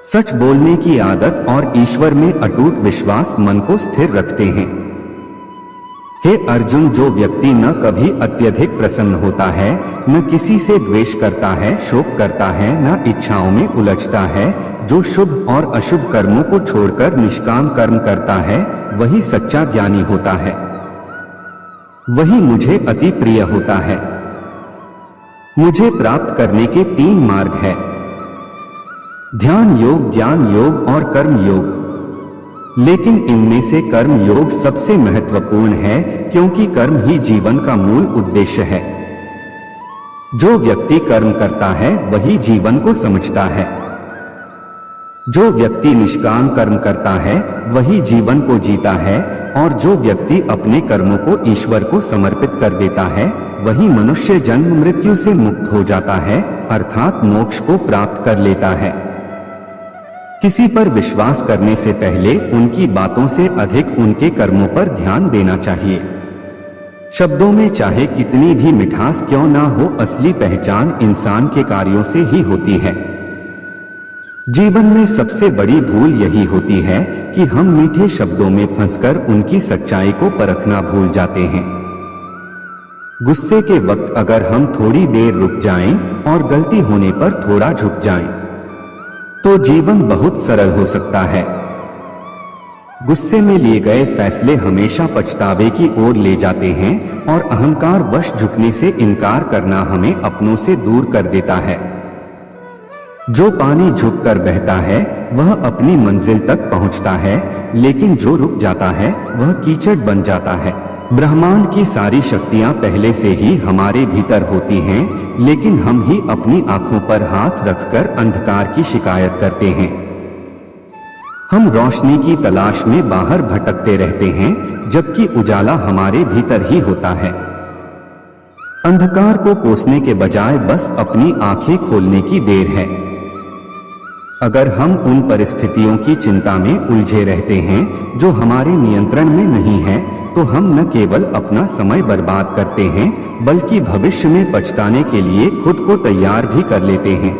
सच बोलने की आदत और ईश्वर में अटूट विश्वास मन को स्थिर रखते हैं। हे अर्जुन, जो व्यक्ति न कभी अत्यधिक प्रसन्न होता है, न किसी से द्वेष करता है, शोक करता है, न इच्छाओं में उलझता है, जो शुभ और अशुभ कर्मों को छोड़कर निष्काम कर्म करता है, वही सच्चा ज्ञानी होता है। वही मुझे अति प्रिय होता है। मुझे प्राप्त करने के 3 मार्ग है: ध्यान योग, ज्ञान योग और कर्म योग। लेकिन इनमें से कर्म योग सबसे महत्वपूर्ण है, क्योंकि कर्म ही जीवन का मूल उद्देश्य है। जो व्यक्ति कर्म करता है वही जीवन को समझता है। जो व्यक्ति निष्काम कर्म करता है वही जीवन को जीता है, और जो व्यक्ति अपने कर्मों को ईश्वर को समर्पित कर देता है वही मनुष्य जन्म मृत्यु से मुक्त हो जाता है, अर्थात मोक्ष को प्राप्त कर लेता है। किसी पर विश्वास करने से पहले उनकी बातों से अधिक उनके कर्मों पर ध्यान देना चाहिए। शब्दों में चाहे कितनी भी मिठास क्यों ना हो, असली पहचान इंसान के कार्यों से ही होती है। जीवन में सबसे बड़ी भूल यही होती है कि हम मीठे शब्दों में फंसकर उनकी सच्चाई को परखना भूल जाते हैं। गुस्से के वक्त अगर हम थोड़ी देर रुक जाएं और गलती होने पर थोड़ा झुक जाएं, तो जीवन बहुत सरल हो सकता है। गुस्से में लिए गए फैसले हमेशा पछतावे की ओर ले जाते हैं और अहंकार वश झुकने से इनकार करना हमें अपनों से दूर कर देता है। जो पानी झुककर बहता है वह अपनी मंजिल तक पहुंचता है, लेकिन जो रुक जाता है वह कीचड़ बन जाता है। ब्रह्मांड की सारी शक्तियां पहले से ही हमारे भीतर होती हैं, लेकिन हम ही अपनी आंखों पर हाथ रखकर अंधकार की शिकायत करते हैं। हम रोशनी की तलाश में बाहर भटकते रहते हैं, जबकि उजाला हमारे भीतर ही होता है। अंधकार को कोसने के बजाय बस अपनी आंखें खोलने की देर है। अगर हम उन परिस्थितियों की चिंता में उलझे रहते हैं जो हमारे नियंत्रण में नहीं है, तो हम न केवल अपना समय बर्बाद करते हैं, बल्कि भविष्य में पछताने के लिए खुद को तैयार भी कर लेते हैं।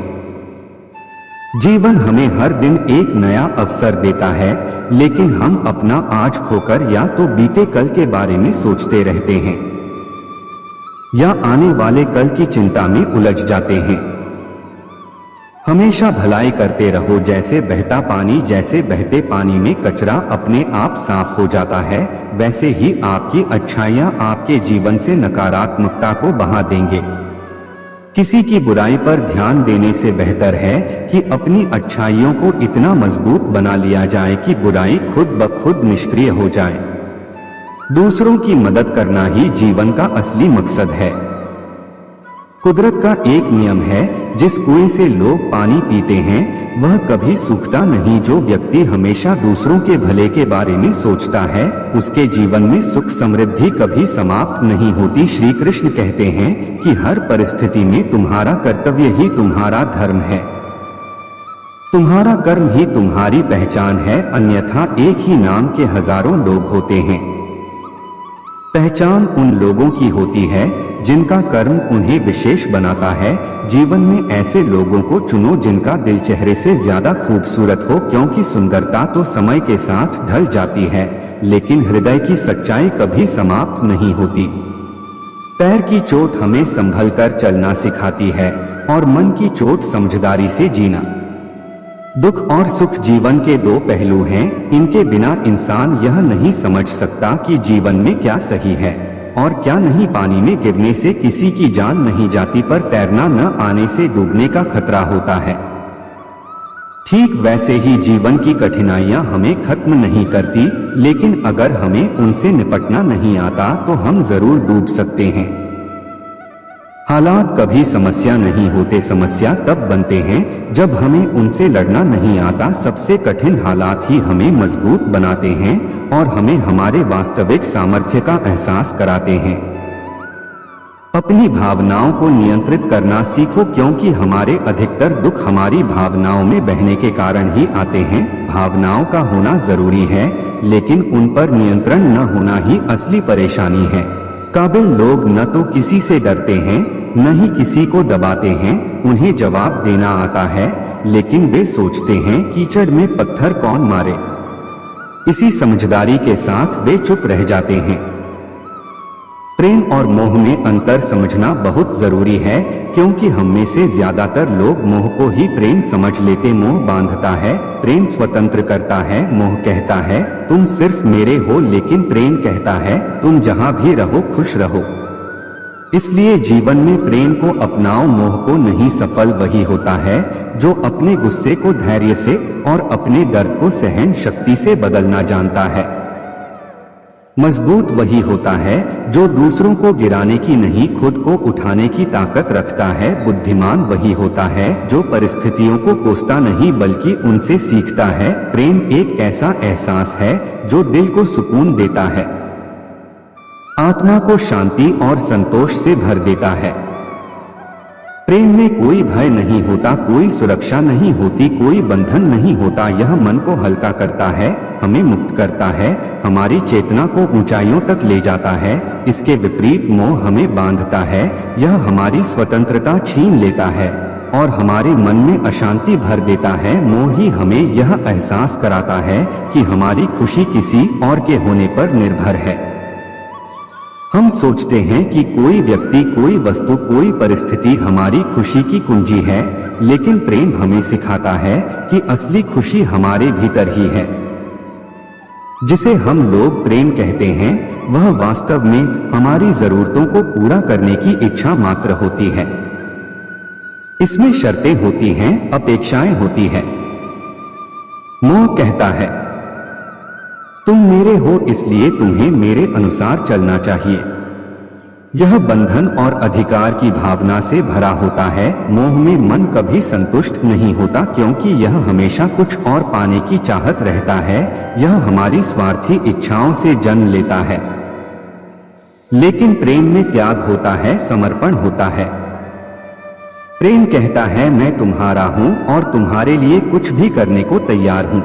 जीवन हमें हर दिन एक नया अवसर देता है, लेकिन हम अपना आज खोकर या तो बीते कल के बारे में सोचते रहते हैं या आने वाले कल की चिंता में उलझ जाते हैं। हमेशा भलाई करते रहो, जैसे बहता पानी, जैसे बहते पानी में कचरा अपने आप साफ हो जाता है, वैसे ही आपकी अच्छाइयां आपके जीवन से नकारात्मकता को बहा देंगे। किसी की बुराई पर ध्यान देने से बेहतर है कि अपनी अच्छाइयों को इतना मजबूत बना लिया जाए कि बुराई खुद ब खुद निष्क्रिय हो जाए। दूसरों की मदद करना ही जीवन का असली मकसद है। कुदरत का एक नियम है, जिस कुएं से लोग पानी पीते हैं वह कभी सूखता नहीं। जो व्यक्ति हमेशा दूसरों के भले के बारे में सोचता है, उसके जीवन में सुख समृद्धि कभी समाप्त नहीं होती। श्री कृष्ण कहते हैं कि हर परिस्थिति में तुम्हारा कर्तव्य ही तुम्हारा धर्म है, तुम्हारा कर्म ही तुम्हारी पहचान है, अन्यथा एक ही नाम के हजारों लोग होते हैं। पहचान उन लोगों की होती है जिनका कर्म उन्हें विशेष बनाता है। जीवन में ऐसे लोगों को चुनो जिनका दिल चेहरे से ज्यादा खूबसूरत हो, क्योंकि सुंदरता तो समय के साथ ढल जाती है, लेकिन हृदय की सच्चाई कभी समाप्त नहीं होती। पैर की चोट हमें संभल कर चलना सिखाती है और मन की चोट समझदारी से जीना। दुख और सुख जीवन के दो पहलू हैं, इनके बिना इंसान यह नहीं समझ सकता कि जीवन में क्या सही है और क्या नहीं। पानी में गिरने से किसी की जान नहीं जाती, पर तैरना न आने से डूबने का खतरा होता है। ठीक वैसे ही जीवन की कठिनाइयां हमें खत्म नहीं करती, लेकिन अगर हमें उनसे निपटना नहीं आता तो हम जरूर डूब सकते हैं। हालात कभी समस्या नहीं होते, समस्या तब बनते हैं जब हमें उनसे लड़ना नहीं आता। सबसे कठिन हालात ही हमें मजबूत बनाते हैं और हमें हमारे वास्तविक सामर्थ्य का एहसास कराते हैं। अपनी भावनाओं को नियंत्रित करना सीखो, क्योंकि हमारे अधिकतर दुख हमारी भावनाओं में बहने के कारण ही आते हैं। भावनाओं का होना जरूरी है, लेकिन उन पर नियंत्रण न होना ही असली परेशानी है। काबिल लोग न तो किसी से डरते हैं, न ही किसी को दबाते हैं। उन्हें जवाब देना आता है, लेकिन वे सोचते हैं कीचड़ में पत्थर कौन मारे। इसी समझदारी के साथ वे चुप रह जाते हैं। प्रेम और मोह में अंतर समझना बहुत जरूरी है, क्योंकि हम में से ज्यादातर लोग मोह को ही प्रेम समझ लेते। मोह बांधता है, प्रेम स्वतंत्र करता है। मोह कहता है तुम सिर्फ मेरे हो, लेकिन प्रेम कहता है तुम जहां भी रहो खुश रहो। इसलिए जीवन में प्रेम को अपनाओ, मोह को नहीं। सफल वही होता है जो अपने गुस्से को धैर्य से और अपने दर्द को सहन शक्ति से बदलना जानता है। मजबूत वही होता है जो दूसरों को गिराने की नहीं, खुद को उठाने की ताकत रखता है। बुद्धिमान वही होता है जो परिस्थितियों को कोसता नहीं, बल्कि उनसे सीखता है। प्रेम एक ऐसा एहसास है जो दिल को सुकून देता है, आत्मा को शांति और संतोष से भर देता है। प्रेम में कोई भय नहीं होता, कोई सुरक्षा नहीं होती, कोई बंधन नहीं होता। यह मन को हल्का करता है, हमें मुक्त करता है, हमारी चेतना को ऊंचाइयों तक ले जाता है। इसके विपरीत मोह हमें बांधता है, यह हमारी स्वतंत्रता छीन लेता है और हमारे मन में अशांति भर देता है। मोह ही हमें यह एहसास कराता है कि हमारी खुशी किसी और के होने पर निर्भर है। हम सोचते हैं कि कोई व्यक्ति, कोई वस्तु, कोई परिस्थिति हमारी खुशी की कुंजी है, लेकिन प्रेम हमें सिखाता है कि असली खुशी हमारे भीतर ही है। जिसे हम लोग प्रेम कहते हैं, वह वास्तव में हमारी जरूरतों को पूरा करने की इच्छा मात्र होती है। इसमें शर्तें होती हैं, अपेक्षाएं होती हैं। मोह कहता है, तुम मेरे हो इसलिए तुम्हें मेरे अनुसार चलना चाहिए। यह बंधन और अधिकार की भावना से भरा होता है। मोह में मन कभी संतुष्ट नहीं होता, क्योंकि यह हमेशा कुछ और पाने की चाहत रहता है। यह हमारी स्वार्थी इच्छाओं से जन्म लेता है। लेकिन प्रेम में त्याग होता है, समर्पण होता है। प्रेम कहता है, मैं तुम्हारा हूं और तुम्हारे लिए कुछ भी करने को तैयार हूं।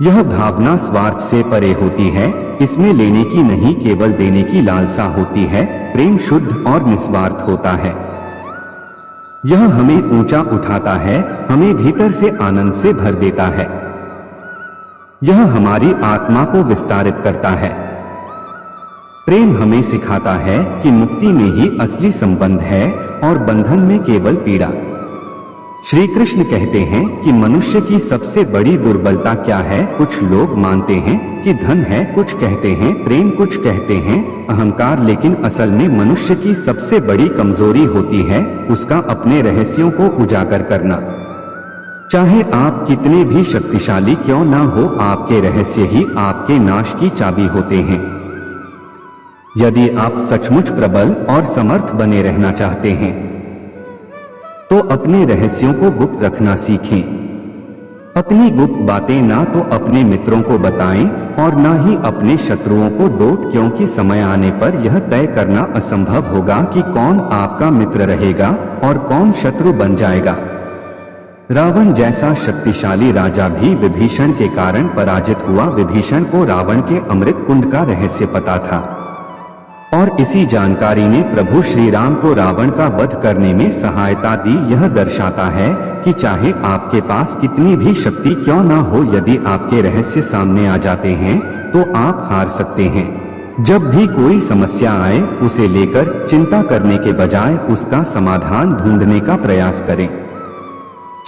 यह भावना स्वार्थ से परे होती है। इसमें लेने की नहीं, केवल देने की लालसा होती है। प्रेम शुद्ध और निस्वार्थ होता है। यह हमें ऊंचा उठाता है, हमें भीतर से आनंद से भर देता है। यह हमारी आत्मा को विस्तारित करता है। प्रेम हमें सिखाता है कि मुक्ति में ही असली संबंध है और बंधन में केवल पीड़ा। श्री कृष्ण कहते हैं कि मनुष्य की सबसे बड़ी दुर्बलता क्या है। कुछ लोग मानते हैं कि धन है, कुछ कहते हैं प्रेम, कुछ कहते हैं अहंकार, लेकिन असल में मनुष्य की सबसे बड़ी कमजोरी होती है उसका अपने रहस्यों को उजागर करना। चाहे आप कितने भी शक्तिशाली क्यों ना हो, आपके रहस्य ही आपके नाश की चाबी होते हैं। यदि आप सचमुच प्रबल और समर्थ बने रहना चाहते हैं तो अपने रहस्यों को गुप्त रखना सीखें। अपनी गुप्त बातें ना तो अपने मित्रों को बताएं और ना ही अपने शत्रुओं को डोट, क्योंकि समय आने पर यह तय करना असंभव होगा कि कौन आपका मित्र रहेगा और कौन शत्रु बन जाएगा। रावण जैसा शक्तिशाली राजा भी विभीषण के कारण पराजित हुआ। विभीषण को रावण के अमृत कुंड का रहस्य पता था और इसी जानकारी ने प्रभु श्री राम को रावण का वध करने में सहायता दी। यह दर्शाता है कि चाहे आपके पास कितनी भी शक्ति क्यों ना हो, यदि आपके रहस्य सामने आ जाते हैं तो आप हार सकते हैं। जब भी कोई समस्या आए, उसे लेकर चिंता करने के बजाय उसका समाधान ढूंढने का प्रयास करें।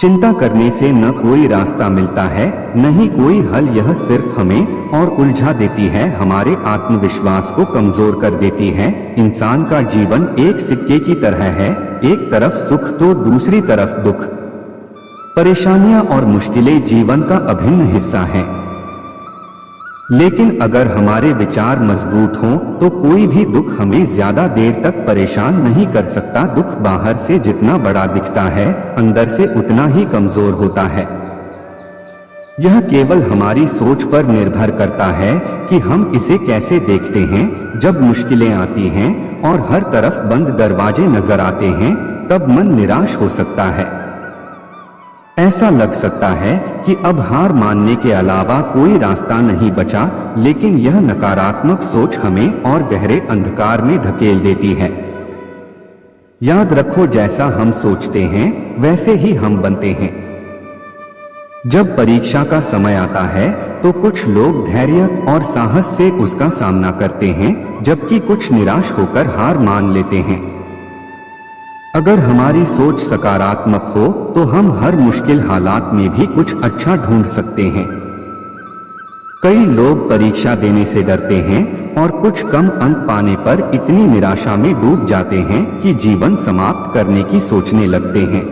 चिंता करने से न कोई रास्ता मिलता है, न ही कोई हल। यह सिर्फ हमें और उलझा देती है, हमारे आत्मविश्वास को कमजोर कर देती है। इंसान का जीवन एक सिक्के की तरह है, एक तरफ सुख तो दूसरी तरफ दुख। परेशानियां और मुश्किलें जीवन का अभिन्न हिस्सा हैं। लेकिन अगर हमारे विचार मजबूत हों तो कोई भी दुख हमें ज्यादा देर तक परेशान नहीं कर सकता। दुख बाहर से जितना बड़ा दिखता है, अंदर से उतना ही कमजोर होता है। यह केवल हमारी सोच पर निर्भर करता है कि हम इसे कैसे देखते हैं। जब मुश्किलें आती हैं और हर तरफ बंद दरवाजे नजर आते हैं, तब मन निराश हो सकता है। ऐसा लग सकता है कि अब हार मानने के अलावा कोई रास्ता नहीं बचा, लेकिन यह नकारात्मक सोच हमें और गहरे अंधकार में धकेल देती है। याद रखो, जैसा हम सोचते हैं वैसे ही हम बनते हैं। जब परीक्षा का समय आता है तो कुछ लोग धैर्य और साहस से उसका सामना करते हैं, जबकि कुछ निराश होकर हार मान लेते हैं। अगर हमारी सोच सकारात्मक हो तो हम हर मुश्किल हालात में भी कुछ अच्छा ढूंढ सकते हैं। कई लोग परीक्षा देने से डरते हैं और कुछ कम अंक पाने पर इतनी निराशा में डूब जाते हैं कि जीवन समाप्त करने की सोचने लगते हैं।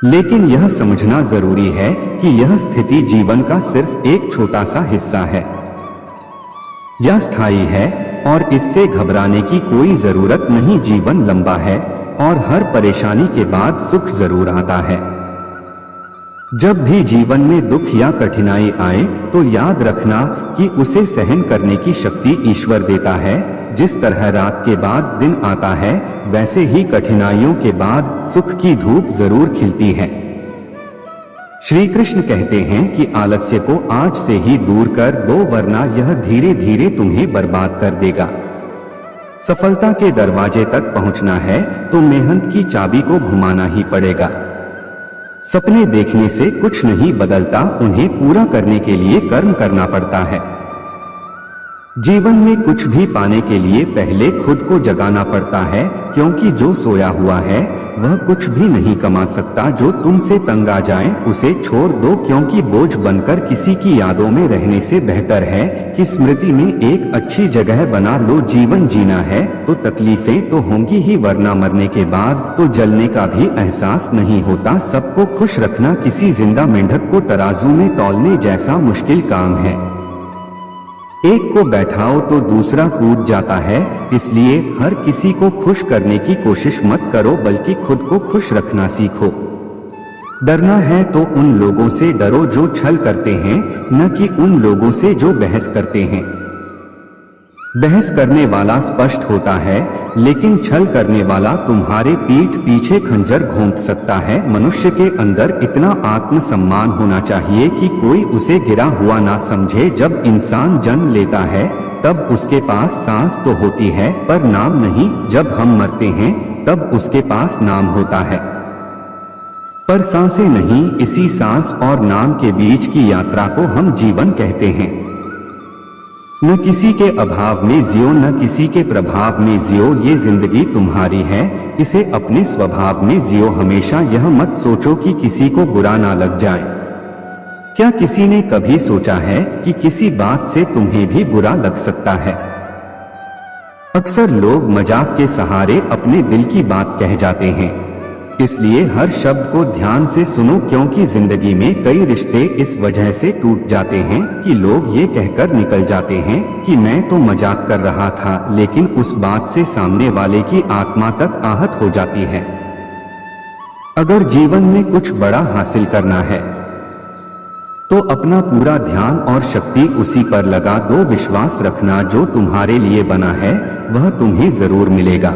लेकिन यह समझना जरूरी है कि यह स्थिति जीवन का सिर्फ एक छोटा सा हिस्सा है। यह स्थायी है और इससे घबराने की कोई जरूरत नहीं। जीवन लंबा है और हर परेशानी के बाद सुख जरूर आता है। जब भी जीवन में दुख या कठिनाई आए तो याद रखना कि उसे सहन करने की शक्ति ईश्वर देता है। जिस तरह रात के बाद दिन आता है, वैसे ही कठिनाइयों के बाद सुख की धूप जरूर खिलती है। श्री कृष्ण कहते हैं कि आलस्य को आज से ही दूर कर दो, वरना यह धीरे धीरे तुम्हें बर्बाद कर देगा। सफलता के दरवाजे तक पहुंचना है तो मेहनत की चाबी को घुमाना ही पड़ेगा। सपने देखने से कुछ नहीं बदलता, उन्हें पूरा करने के लिए कर्म करना पड़ता है। जीवन में कुछ भी पाने के लिए पहले खुद को जगाना पड़ता है, क्योंकि जो सोया हुआ है वह कुछ भी नहीं कमा सकता। जो तुमसे तंग आ जाए उसे छोड़ दो, क्योंकि बोझ बनकर किसी की यादों में रहने से बेहतर है कि स्मृति में एक अच्छी जगह बना लो। जीवन जीना है तो तकलीफें तो होंगी ही, वरना मरने के बाद तो जलने का भी एहसास नहीं होता। सबको खुश रखना किसी जिंदा मेंढक को तराजू में तौलने जैसा मुश्किल काम है। एक को बैठाओ तो दूसरा कूद जाता है, इसलिए हर किसी को खुश करने की कोशिश मत करो, बल्कि खुद को खुश रखना सीखो। डरना है तो उन लोगों से डरो जो छल करते हैं, न कि उन लोगों से जो बहस करते हैं। बहस करने वाला स्पष्ट होता है, लेकिन छल करने वाला तुम्हारे पीठ पीछे खंजर घोंप सकता है। मनुष्य के अंदर इतना आत्मसम्मान होना चाहिए कि कोई उसे गिरा हुआ ना समझे। जब इंसान जन्म लेता है तब उसके पास सांस तो होती है, पर नाम नहीं। जब हम मरते हैं तब उसके पास नाम होता है, पर सांसें नहीं। इसी सांस और नाम के बीच की यात्रा को हम जीवन कहते हैं। न किसी के अभाव में जियो, न किसी के प्रभाव में जियो। ये जिंदगी तुम्हारी है, इसे अपने स्वभाव में जियो। हमेशा यह मत सोचो कि किसी को बुरा ना लग जाए। क्या किसी ने कभी सोचा है कि किसी बात से तुम्हें भी बुरा लग सकता है? अक्सर लोग मजाक के सहारे अपने दिल की बात कह जाते हैं, इसलिए हर शब्द को ध्यान से सुनो, क्योंकि जिंदगी में कई रिश्ते इस वजह से टूट जाते हैं कि लोग ये कहकर निकल जाते हैं कि मैं तो मजाक कर रहा था, लेकिन उस बात से सामने वाले की आत्मा तक आहत हो जाती है। अगर जीवन में कुछ बड़ा हासिल करना है तो अपना पूरा ध्यान और शक्ति उसी पर लगा दो। विश्वास रखना जो तुम्हारे लिए बना है वह तुम्हें जरूर मिलेगा।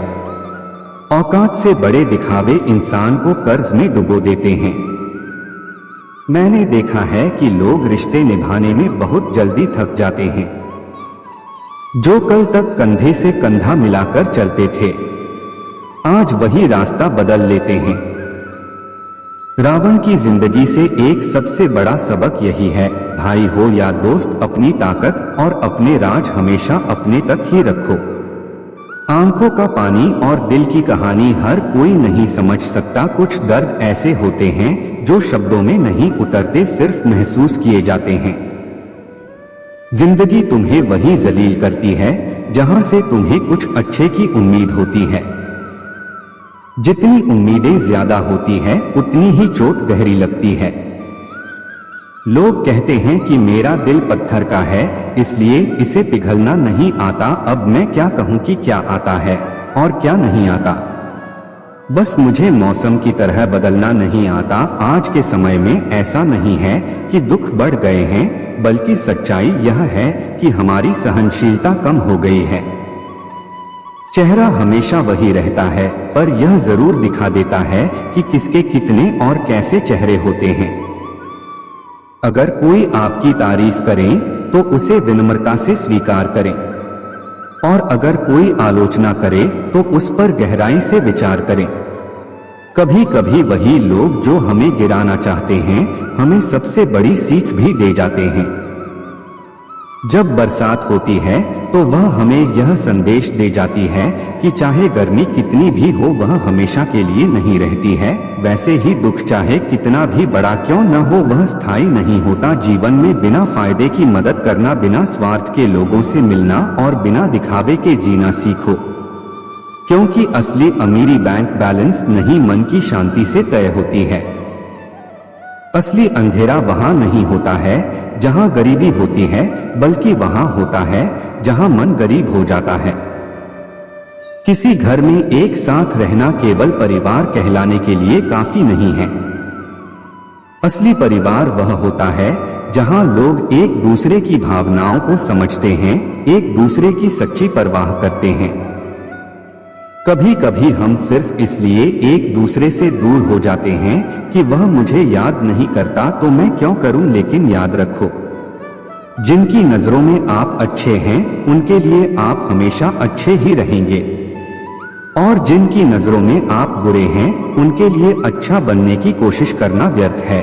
औकात से बड़े दिखावे इंसान को कर्ज में डुबो देते हैं। मैंने देखा है कि लोग रिश्ते निभाने में बहुत जल्दी थक जाते हैं। जो कल तक कंधे से कंधा मिलाकर चलते थे, आज वही रास्ता बदल लेते हैं। रावण की जिंदगी से एक सबसे बड़ा सबक यही है, भाई हो या दोस्त, अपनी ताकत और अपने राज हमेशा अपने तक ही रखो। आंखों का पानी और दिल की कहानी हर कोई नहीं समझ सकता। कुछ दर्द ऐसे होते हैं जो शब्दों में नहीं उतरते, सिर्फ महसूस किए जाते हैं। जिंदगी तुम्हें वहीं जलील करती है जहां से तुम्हें कुछ अच्छे की उम्मीद होती है। जितनी उम्मीदें ज्यादा होती है उतनी ही चोट गहरी लगती है। लोग कहते हैं कि मेरा दिल पत्थर का है, इसलिए इसे पिघलना नहीं आता। अब मैं क्या कहूं कि क्या आता है और क्या नहीं आता। बस मुझे मौसम की तरह बदलना नहीं आता। आज के समय में ऐसा नहीं है कि दुख बढ़ गए हैं, बल्कि सच्चाई यह है कि हमारी सहनशीलता कम हो गई है। चेहरा हमेशा वही रहता है, पर यह जरूर दिखा देता है कि किसके कितने और कैसे चेहरे होते हैं। अगर कोई आपकी तारीफ करे तो उसे विनम्रता से स्वीकार करें, और अगर कोई आलोचना करे तो उस पर गहराई से विचार करें। कभी कभी वही लोग जो हमें गिराना चाहते हैं हमें सबसे बड़ी सीख भी दे जाते हैं। जब बरसात होती है तो वह हमें यह संदेश दे जाती है कि चाहे गर्मी कितनी भी हो वह हमेशा के लिए नहीं रहती है। वैसे ही दुख चाहे कितना भी बड़ा क्यों न हो वह स्थायी नहीं होता। जीवन में बिना फायदे की मदद करना, बिना स्वार्थ के लोगों से मिलना और बिना दिखावे के जीना सीखो, क्योंकि असली अमीरी बैंक बैलेंस नहीं मन की शांति से तय होती है। असली अंधेरा वहां नहीं होता है जहां गरीबी होती है, बल्कि वहां होता है जहां मन गरीब हो जाता है। किसी घर में एक साथ रहना केवल परिवार कहलाने के लिए काफी नहीं है। असली परिवार वह होता है जहां लोग एक दूसरे की भावनाओं को समझते हैं, एक दूसरे की सच्ची परवाह करते हैं। कभी कभी हम सिर्फ इसलिए एक दूसरे से दूर हो जाते हैं कि वह मुझे याद नहीं करता तो मैं क्यों करूं। लेकिन याद रखो, जिनकी नजरों में आप अच्छे हैं उनके लिए आप हमेशा अच्छे ही रहेंगे, और जिनकी नजरों में आप बुरे हैं उनके लिए अच्छा बनने की कोशिश करना व्यर्थ है।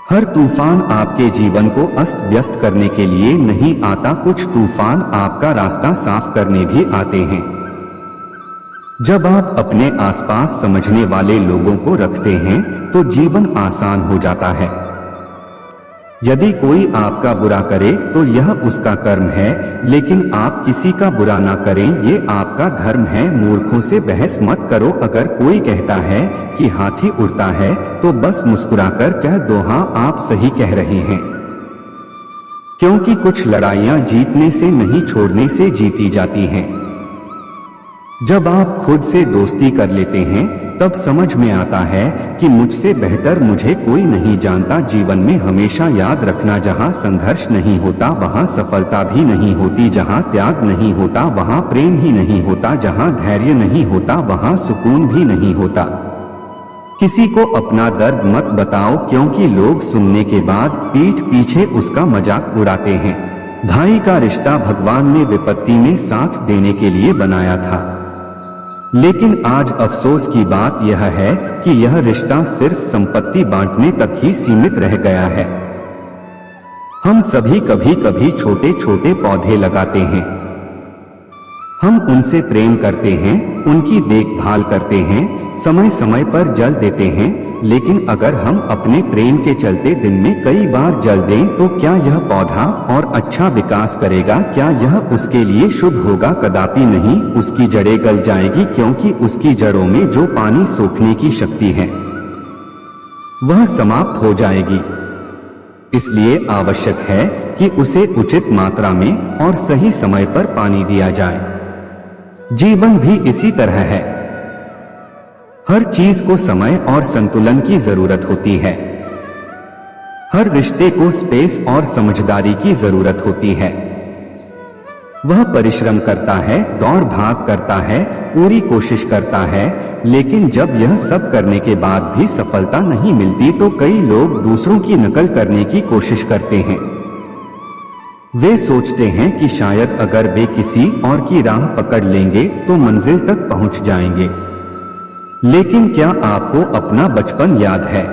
हर तूफान आपके जीवन को अस्त व्यस्त करने के लिए नहीं आता, कुछ तूफान आपका रास्ता साफ करने भी आते हैं। जब आप अपने आसपास समझने वाले लोगों को रखते हैं तो जीवन आसान हो जाता है। यदि कोई आपका बुरा करे तो यह उसका कर्म है, लेकिन आप किसी का बुरा ना करें, ये आपका धर्म है। मूर्खों से बहस मत करो। अगर कोई कहता है कि हाथी उड़ता है तो बस मुस्कुराकर कह दो हाँ, आप सही कह रहे हैं। क्योंकि कुछ लड़ाइयां जीतने से नहीं, छोड़ने से जीती जाती हैं। जब आप खुद से दोस्ती कर लेते हैं तब समझ में आता है कि मुझसे बेहतर मुझे कोई नहीं जानता। जीवन में हमेशा याद रखना, जहाँ संघर्ष नहीं होता वहाँ सफलता भी नहीं होती, जहाँ त्याग नहीं होता वहाँ प्रेम ही नहीं होता, जहाँ धैर्य नहीं होता वहाँ सुकून भी नहीं होता। किसी को अपना दर्द मत बताओ, क्योंकि लोग सुनने के बाद पीठ पीछे उसका मजाक उड़ाते हैं। भाई का रिश्ता भगवान ने विपत्ति में साथ देने के लिए बनाया था, लेकिन आज अफसोस की बात यह है कि यह रिश्ता सिर्फ संपत्ति बांटने तक ही सीमित रह गया है। हम सभी कभी कभी छोटे छोटे पौधे लगाते हैं, हम उनसे प्रेम करते हैं, उनकी देखभाल करते हैं, समय समय पर जल देते हैं, लेकिन अगर हम अपने प्रेम के चलते दिन में कई बार जल दें तो क्या यह पौधा और अच्छा विकास करेगा? क्या यह उसके लिए शुभ होगा? कदापि नहीं। उसकी जड़ें गल जाएगी, क्योंकि उसकी जड़ों में जो पानी सोखने की शक्ति है वह समाप्त हो जाएगी। इसलिए आवश्यक है कि उसे उचित मात्रा में और सही समय पर पानी दिया जाए। जीवन भी इसी तरह है। हर चीज को समय और संतुलन की जरूरत होती है। हर रिश्ते को स्पेस और समझदारी की जरूरत होती है। वह परिश्रम करता है, दौड़ भाग करता है, पूरी कोशिश करता है, लेकिन जब यह सब करने के बाद भी सफलता नहीं मिलती तो कई लोग दूसरों की नकल करने की कोशिश करते हैं। वे सोचते हैं कि शायद अगर वे किसी और की राह पकड़ लेंगे तो मंजिल तक पहुंच जाएंगे। लेकिन क्या आपको अपना बचपन याद है?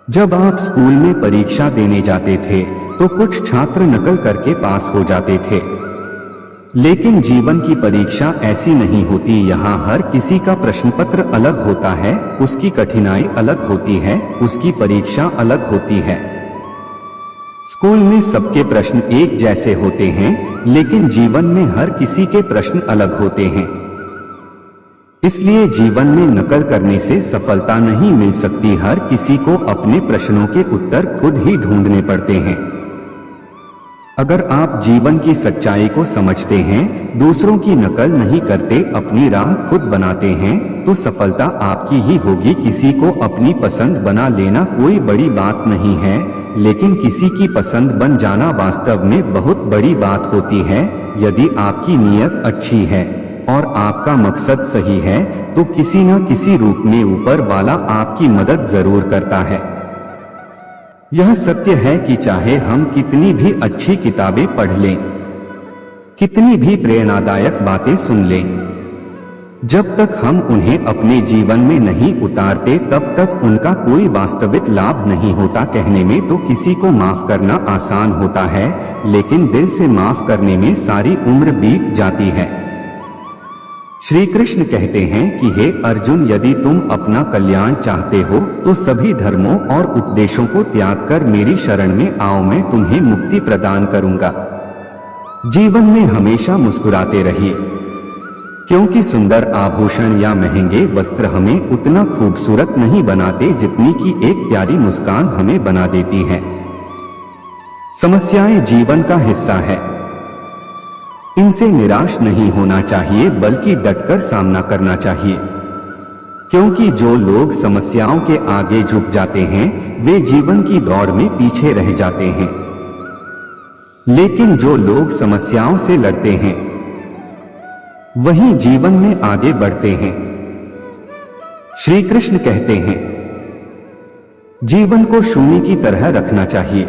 जब आप स्कूल में परीक्षा देने जाते थे तो कुछ छात्र नकल करके पास हो जाते थे, लेकिन जीवन की परीक्षा ऐसी नहीं होती। यहाँ हर किसी का प्रश्न पत्र अलग होता है, उसकी कठिनाई अलग होती है, उसकी परीक्षा अलग होती है। स्कूल में सबके प्रश्न एक जैसे होते हैं, लेकिन जीवन में हर किसी के प्रश्न अलग होते हैं। इसलिए जीवन में नकल करने से सफलता नहीं मिल सकती। हर किसी को अपने प्रश्नों के उत्तर खुद ही ढूंढने पड़ते हैं। अगर आप जीवन की सच्चाई को समझते हैं, दूसरों की नकल नहीं करते, अपनी राह खुद बनाते हैं, तो सफलता आपकी ही होगी। किसी को अपनी पसंद बना लेना कोई बड़ी बात नहीं है, लेकिन किसी की पसंद बन जाना वास्तव में बहुत बड़ी बात होती है। यदि आपकी नीयत अच्छी है और आपका मकसद सही है तो किसी न किसी रूप में ऊपर वाला आपकी मदद जरूर करता है। यह सत्य है कि चाहे हम कितनी भी अच्छी किताबें पढ़ लें, कितनी भी प्रेरणादायक बातें सुन लें, जब तक हम उन्हें अपने जीवन में नहीं उतारते तब तक उनका कोई वास्तविक लाभ नहीं होता। कहने में तो किसी को माफ करना आसान होता है, लेकिन दिल से माफ करने में सारी उम्र बीत जाती है। श्री कृष्ण कहते हैं कि हे अर्जुन, यदि तुम अपना कल्याण चाहते हो तो सभी धर्मों और उपदेशों को त्याग कर मेरी शरण में आओ, मैं तुम्हें मुक्ति प्रदान करूंगा। जीवन में हमेशा मुस्कुराते रहिए, क्योंकि सुंदर आभूषण या महंगे वस्त्र हमें उतना खूबसूरत नहीं बनाते जितनी कि एक प्यारी मुस्कान हमें बना देती है। समस्याएं जीवन का हिस्सा है, इनसे निराश नहीं होना चाहिए बल्कि डटकर सामना करना चाहिए, क्योंकि जो लोग समस्याओं के आगे झुक जाते हैं वे जीवन की दौड़ में पीछे रह जाते हैं, लेकिन जो लोग समस्याओं से लड़ते हैं वही जीवन में आगे बढ़ते हैं। श्री कृष्ण कहते हैं, जीवन को शून्य की तरह रखना चाहिए।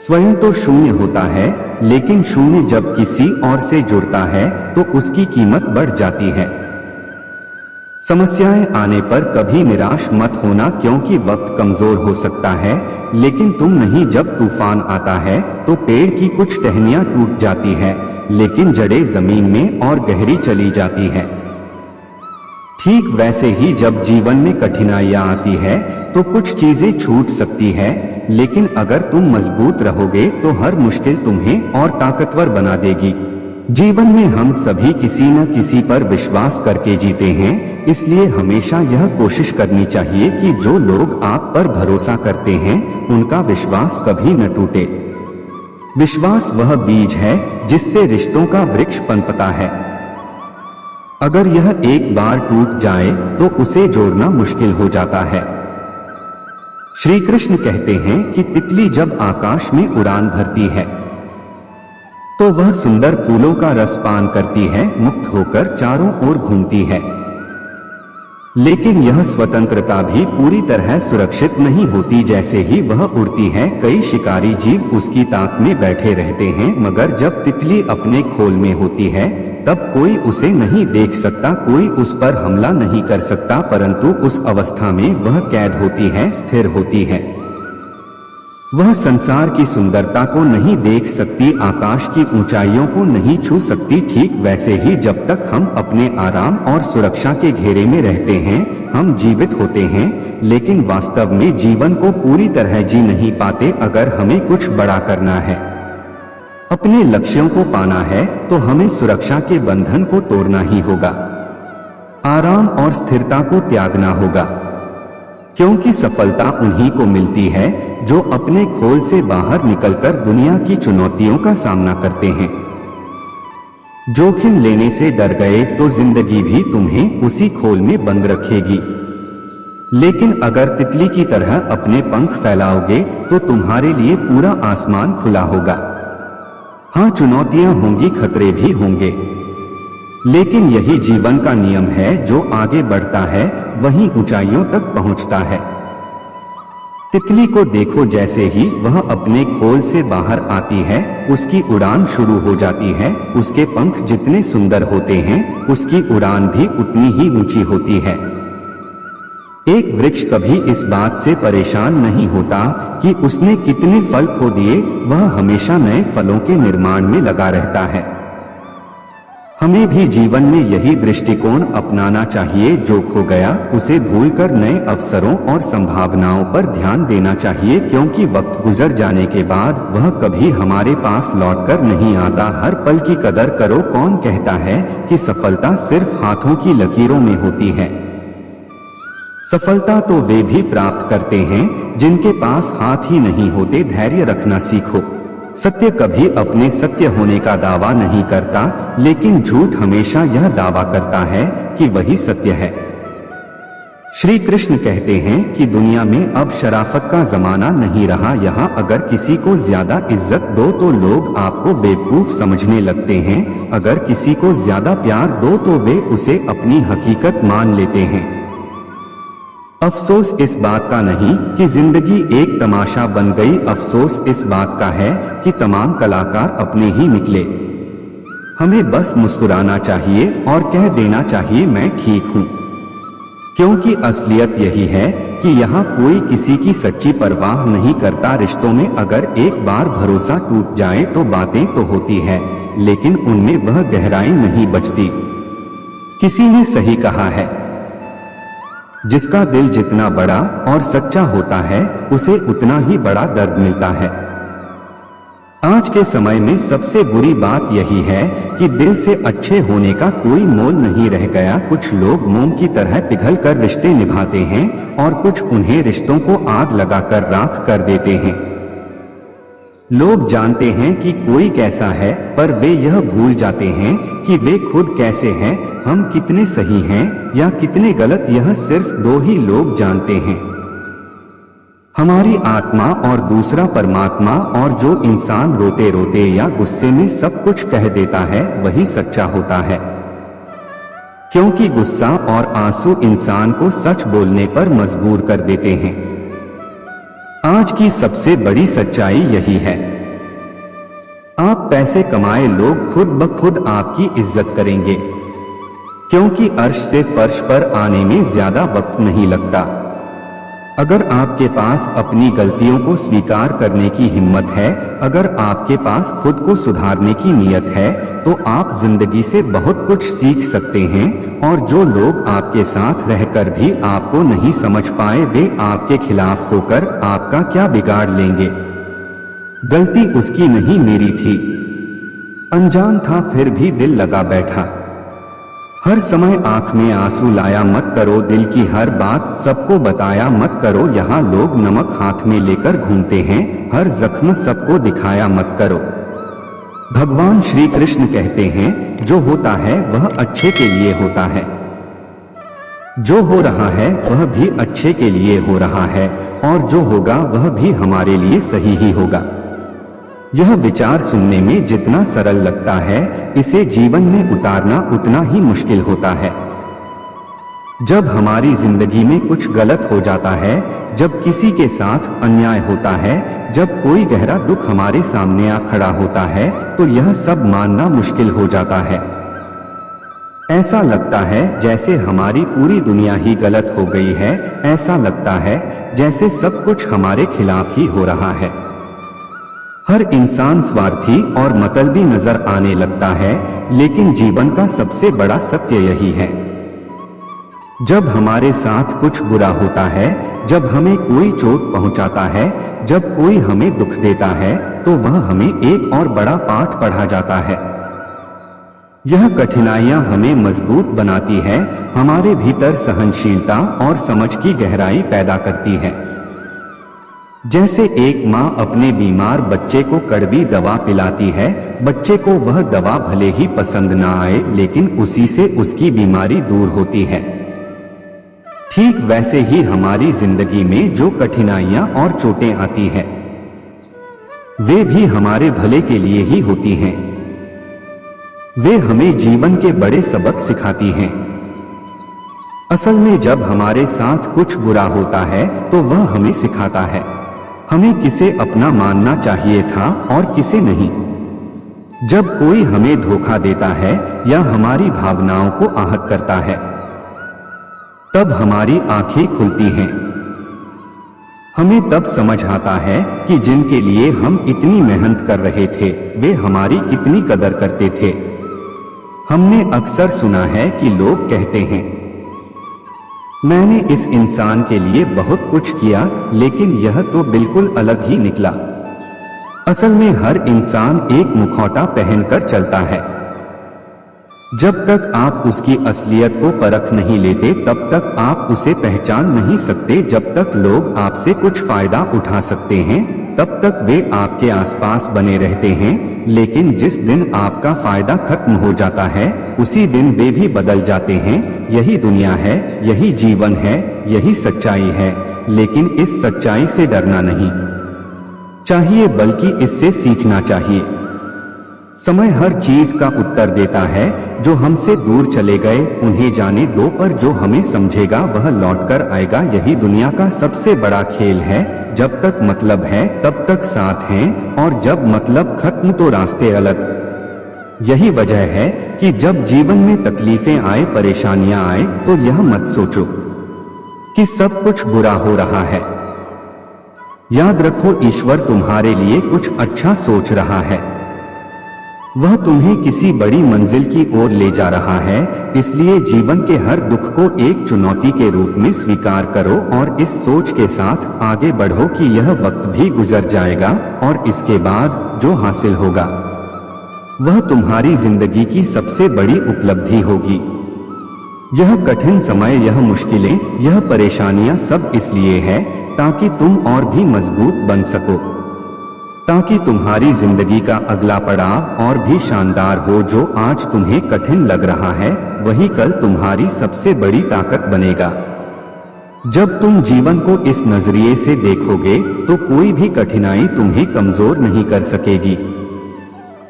स्वयं तो शून्य होता है, लेकिन शून्य जब किसी और से जुड़ता है तो उसकी कीमत बढ़ जाती है। समस्याएं आने पर कभी निराश मत होना, क्योंकि वक्त कमजोर हो सकता है लेकिन तुम नहीं। जब तूफान आता है तो पेड़ की कुछ टहनियां टूट जाती है लेकिन जड़ें जमीन में और गहरी चली जाती है। ठीक वैसे ही जब जीवन में कठिनाइयां आती है तो कुछ चीजें छूट सकती है, लेकिन अगर तुम मजबूत रहोगे तो हर मुश्किल तुम्हें और ताकतवर बना देगी। जीवन में हम सभी किसी न किसी पर विश्वास करके जीते हैं, इसलिए हमेशा यह कोशिश करनी चाहिए कि जो लोग आप पर भरोसा करते हैं उनका विश्वास कभी न टूटे। विश्वास वह बीज है जिससे रिश्तों का वृक्ष पनपता है। अगर यह एक बार टूट जाए तो उसे जोड़ना मुश्किल हो जाता है। श्री कृष्ण कहते हैं कि तितली जब आकाश में उड़ान भरती है तो वह सुंदर फूलों का रस पान करती है, मुक्त होकर चारों ओर घूमती है। लेकिन यह स्वतंत्रता भी पूरी तरह सुरक्षित नहीं होती। जैसे ही वह उड़ती है कई शिकारी जीव उसकी ताक में बैठे रहते हैं, मगर जब तितली अपने खोल में होती है तब कोई उसे नहीं देख सकता, कोई उस पर हमला नहीं कर सकता, परंतु उस अवस्था में वह कैद होती है, स्थिर होती है। वह संसार की सुंदरता को नहीं देख सकती, आकाश की ऊंचाइयों को नहीं छू सकती। ठीक वैसे ही जब तक हम अपने आराम और सुरक्षा के घेरे में रहते हैं हम जीवित होते हैं, लेकिन वास्तव में जीवन को पूरी तरह जी नहीं पाते। अगर हमें कुछ बड़ा करना है, अपने लक्ष्यों को पाना है, तो हमें सुरक्षा के बंधन को तोड़ना ही होगा, आराम और स्थिरता को त्यागना होगा, क्योंकि सफलता उन्हीं को मिलती है जो अपने खोल से बाहर निकलकर दुनिया की चुनौतियों का सामना करते हैं। जोखिम लेने से डर गए तो जिंदगी भी तुम्हें उसी खोल में बंद रखेगी, लेकिन अगर तितली की तरह अपने पंख फैलाओगे तो तुम्हारे लिए पूरा आसमान खुला होगा। हाँ, चुनौतियां होंगी, खतरे भी होंगे, लेकिन यही जीवन का नियम है। जो आगे बढ़ता है वही ऊंचाइयों तक पहुंचता है। तितली को देखो, जैसे ही वह अपने खोल से बाहर आती है उसकी उड़ान शुरू हो जाती है। उसके पंख जितने सुंदर होते हैं उसकी उड़ान भी उतनी ही ऊंची होती है। एक वृक्ष कभी इस बात से परेशान नहीं होता कि उसने कितने फल खो दिए, वह हमेशा नए फलों के निर्माण में लगा रहता है। हमें भी जीवन में यही दृष्टिकोण अपनाना चाहिए। जो खो गया उसे भूलकर नए अवसरों और संभावनाओं पर ध्यान देना चाहिए, क्योंकि वक्त गुजर जाने के बाद वह कभी हमारे पास लौटकर नहीं आता। हर पल की कदर करो। कौन कहता है कि सफलता सिर्फ हाथों की लकीरों में होती है? सफलता तो वे भी प्राप्त करते हैं जिनके पास हाथ ही नहीं होते। धैर्य रखना सीखो। सत्य कभी अपने सत्य होने का दावा नहीं करता, लेकिन झूठ हमेशा यह दावा करता है कि वही सत्य है। श्री कृष्ण कहते हैं कि दुनिया में अब शराफत का जमाना नहीं रहा। यहाँ अगर किसी को ज्यादा इज्जत दो तो लोग आपको बेवकूफ समझने लगते हैं, अगर किसी को ज्यादा प्यार दो तो वे उसे अपनी हकीकत मान लेते हैं। अफसोस इस बात का नहीं कि जिंदगी एक तमाशा बन गई, अफसोस इस बात का है कि तमाम कलाकार अपने ही निकले। हमें बस मुस्कुराना चाहिए और कह देना चाहिए मैं ठीक हूँ, क्योंकि असलियत यही है कि यहाँ कोई किसी की सच्ची परवाह नहीं करता। रिश्तों में अगर एक बार भरोसा टूट जाए तो बातें तो होती है, लेकिन उनमें वह गहराई नहीं बचती। किसी ने सही कहा है, जिसका दिल जितना बड़ा और सच्चा होता है उसे उतना ही बड़ा दर्द मिलता है। आज के समय में सबसे बुरी बात यही है कि दिल से अच्छे होने का कोई मोल नहीं रह गया। कुछ लोग मोम की तरह पिघलकर रिश्ते निभाते हैं और कुछ उन्हें रिश्तों को आग लगाकर राख कर देते हैं। लोग जानते हैं कि कोई कैसा है, पर वे यह भूल जाते हैं कि वे खुद कैसे हैं। हम कितने सही हैं या कितने गलत, यह सिर्फ दो ही लोग जानते हैं, हमारी आत्मा और दूसरा परमात्मा। और जो इंसान रोते रोते या गुस्से में सब कुछ कह देता है वही सच्चा होता है, क्योंकि गुस्सा और आंसू इंसान को सच बोलने पर मजबूर कर देते हैं। आज की सबसे बड़ी सच्चाई यही है। आप पैसे कमाए, लोग खुद ब खुद आपकी इज्जत करेंगे। क्योंकि अर्श से फर्श पर आने में ज्यादा वक्त नहीं लगता। अगर आपके पास अपनी गलतियों को स्वीकार करने की हिम्मत है, अगर आपके पास खुद को सुधारने की नीयत है, तो आप जिंदगी से बहुत कुछ सीख सकते हैं। और जो लोग आपके साथ रहकर भी आपको नहीं समझ पाए, वे आपके खिलाफ होकर आपका क्या बिगाड़ लेंगे। गलती उसकी नहीं, मेरी थी। अनजान था फिर भी दिल लगा बैठा। हर समय आंख में आंसू लाया मत करो, दिल की हर बात सबको बताया मत करो। यहाँ लोग नमक हाथ में लेकर घूमते हैं, हर जख्म सबको दिखाया मत करो। भगवान श्री कृष्ण कहते हैं, जो होता है वह अच्छे के लिए होता है, जो हो रहा है वह भी अच्छे के लिए हो रहा है, और जो होगा वह भी हमारे लिए सही ही होगा। यह विचार सुनने में जितना सरल लगता है, इसे जीवन में उतारना उतना ही मुश्किल होता है। जब हमारी जिंदगी में कुछ गलत हो जाता है, जब किसी के साथ अन्याय होता है, जब कोई गहरा दुख हमारे सामने आ खड़ा होता है, तो यह सब मानना मुश्किल हो जाता है। ऐसा लगता है जैसे हमारी पूरी दुनिया ही गलत हो गई है, ऐसा लगता है जैसे सब कुछ हमारे खिलाफ ही हो रहा है। हर इंसान स्वार्थी और मतलबी नजर आने लगता है, लेकिन जीवन का सबसे बड़ा सत्य यही है। जब हमारे साथ कुछ बुरा होता है, जब हमें कोई चोट पहुंचाता है, जब कोई हमें दुख देता है, तो वह हमें एक और बड़ा पाठ पढ़ा जाता है। यह कठिनाइयां हमें मजबूत बनाती है, हमारे भीतर सहनशीलता और समझ की गहराई पैदा करती है। जैसे एक माँ अपने बीमार बच्चे को कड़वी दवा पिलाती है, बच्चे को वह दवा भले ही पसंद ना आए, लेकिन उसी से उसकी बीमारी दूर होती है। ठीक वैसे ही हमारी जिंदगी में जो कठिनाइयां और चोटें आती हैं, वे भी हमारे भले के लिए ही होती हैं। वे हमें जीवन के बड़े सबक सिखाती हैं। असल में जब हमारे साथ कुछ बुरा होता है, तो वह हमें सिखाता है हमें किसे अपना मानना चाहिए था और किसे नहीं। जब कोई हमें धोखा देता है या हमारी भावनाओं को आहत करता है, तब हमारी आंखें खुलती हैं। हमें तब समझ आता है कि जिनके लिए हम इतनी मेहनत कर रहे थे, वे हमारी कितनी कदर करते थे। हमने अक्सर सुना है कि लोग कहते हैं, मैंने इस इंसान के लिए बहुत कुछ किया, लेकिन यह तो बिल्कुल अलग ही निकला। असल में हर इंसान एक मुखौटा पहनकर चलता है। जब तक आप उसकी असलियत को परख नहीं लेते, तब तक आप उसे पहचान नहीं सकते। जब तक लोग आपसे कुछ फायदा उठा सकते हैं, तब तक वे आपके आसपास बने रहते हैं, लेकिन जिस दिन आपका फायदा खत्म हो जाता है, उसी दिन वे भी बदल जाते हैं। यही दुनिया है, यही जीवन है, यही सच्चाई है। लेकिन इस सच्चाई से डरना नहीं चाहिए, बल्कि इससे सीखना चाहिए। समय हर चीज का उत्तर देता है। जो हमसे दूर चले गए उन्हें जाने दो, पर जो हमें समझेगा वह लौटकर आएगा। यही दुनिया का सबसे बड़ा खेल है। जब तक मतलब है तब तक साथ हैं, और जब मतलब खत्म तो रास्ते अलग। यही वजह है कि जब जीवन में तकलीफें आए, परेशानियां आए, तो यह मत सोचो कि सब कुछ बुरा हो रहा है। याद रखो, ईश्वर तुम्हारे लिए कुछ अच्छा सोच रहा है। वह तुम्हें किसी बड़ी मंजिल की ओर ले जा रहा है। इसलिए जीवन के हर दुख को एक चुनौती के रूप में स्वीकार करो, और इस सोच के साथ आगे बढ़ो कि यह वक्त भी गुजर जाएगा, और इसके बाद जो हासिल होगा वह तुम्हारी जिंदगी की सबसे बड़ी उपलब्धि होगी। यह कठिन समय, यह मुश्किलें, यह परेशानियां सब इसलिए है ताकि तुम और भी मजबूत बन सको, ताकि तुम्हारी जिंदगी का अगला पड़ाव और भी शानदार हो। जो आज तुम्हें कठिन लग रहा है, वही कल तुम्हारी सबसे बड़ी ताकत बनेगा। जब तुम जीवन को इस नजरिए से देखोगे, तो कोई भी कठिनाई तुम्हें कमजोर नहीं कर सकेगी।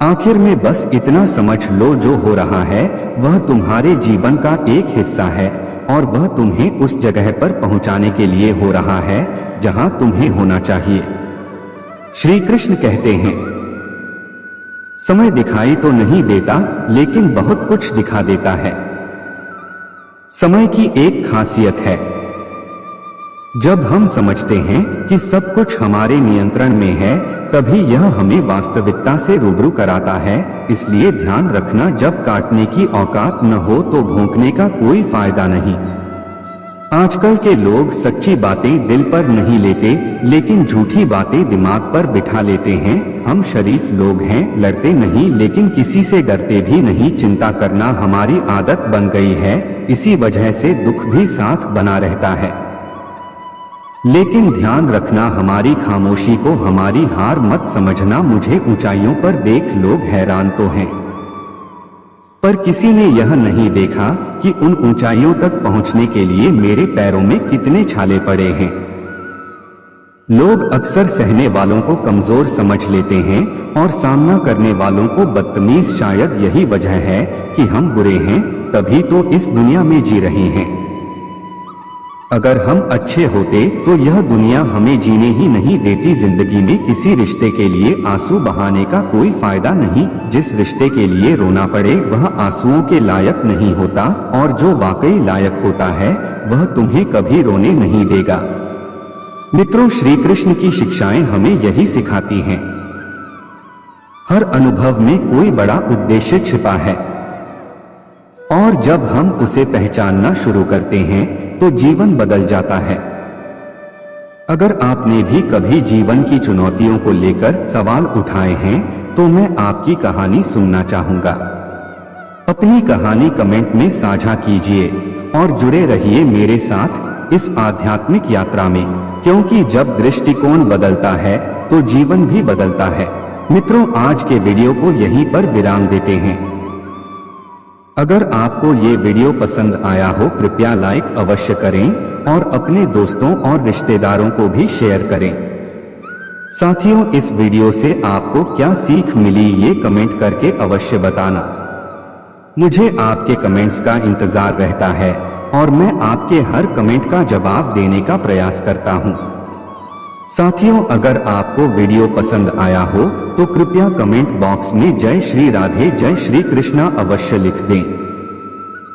आखिर में बस इतना समझ लो, जो हो रहा है वह तुम्हारे जीवन का एक हिस्सा है, और वह तुम्हें उस जगह पर पहुंचाने के लिए हो रहा है जहां तुम्हें होना चाहिए। श्री कृष्ण कहते हैं, समय दिखाई तो नहीं देता, लेकिन बहुत कुछ दिखा देता है। समय की एक खासियत है, जब हम समझते हैं कि सब कुछ हमारे नियंत्रण में है, तभी यह हमें वास्तविकता से रूबरू कराता है। इसलिए ध्यान रखना, जब काटने की औकात न हो तो भौंकने का कोई फायदा नहीं। आजकल के लोग सच्ची बातें दिल पर नहीं लेते, लेकिन झूठी बातें दिमाग पर बिठा लेते हैं। हम शरीफ लोग हैं, लड़ते नहीं, लेकिन किसी से डरते भी नहीं। चिंता करना हमारी आदत बन गई है, इसी वजह से दुख भी साथ बना रहता है। लेकिन ध्यान रखना, हमारी खामोशी को हमारी हार मत समझना। मुझे ऊंचाइयों पर देख लोग हैरान तो हैं, पर किसी ने यह नहीं देखा कि उन ऊंचाइयों तक पहुंचने के लिए मेरे पैरों में कितने छाले पड़े हैं। लोग अक्सर सहने वालों को कमजोर समझ लेते हैं और सामना करने वालों को बदतमीज। शायद यही वजह है कि हम बुरे हैं, तभी तो इस दुनिया में जी रहे हैं। अगर हम अच्छे होते तो यह दुनिया हमें जीने ही नहीं देती। जिंदगी में किसी रिश्ते के लिए आंसू बहाने का कोई फायदा नहीं। जिस रिश्ते के लिए रोना पड़े वह आंसुओं के लायक नहीं होता, और जो वाकई लायक होता है वह तुम्हें कभी रोने नहीं देगा। मित्रों, श्री कृष्ण की शिक्षाएं हमें यही सिखाती हैं। हर अनुभव में कोई बड़ा उद्देश्य छिपा है, और जब हम उसे पहचानना शुरू करते हैं तो जीवन बदल जाता है। अगर आपने भी कभी जीवन की चुनौतियों को लेकर सवाल उठाए हैं तो मैं आपकी कहानी सुनना चाहूंगा। अपनी कहानी कमेंट में साझा कीजिए और जुड़े रहिए मेरे साथ इस आध्यात्मिक यात्रा में, क्योंकि जब दृष्टिकोण बदलता है तो जीवन भी बदलता है। मित्रों, आज के वीडियो को यहीं पर विराम देते हैं। अगर आपको ये वीडियो पसंद आया हो, कृपया लाइक अवश्य करें और अपने दोस्तों और रिश्तेदारों को भी शेयर करें। साथियों, इस वीडियो से आपको क्या सीख मिली ये कमेंट करके अवश्य बताना। मुझे आपके कमेंट्स का इंतजार रहता है और मैं आपके हर कमेंट का जवाब देने का प्रयास करता हूँ। साथियों, अगर आपको वीडियो पसंद आया हो तो कृपया कमेंट बॉक्स में जय श्री राधे, जय श्री कृष्णा अवश्य लिख दें।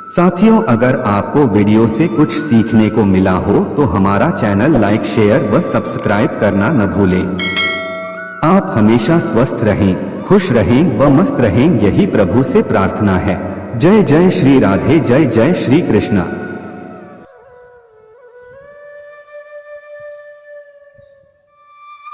साथियों, अगर आपको वीडियो से कुछ सीखने को मिला हो तो हमारा चैनल लाइक, शेयर व सब्सक्राइब करना न भूलें। आप हमेशा स्वस्थ रहें, खुश रहें व मस्त रहें, यही प्रभु से प्रार्थना है। जय जय श्री राधे, जय जय श्री कृष्णा।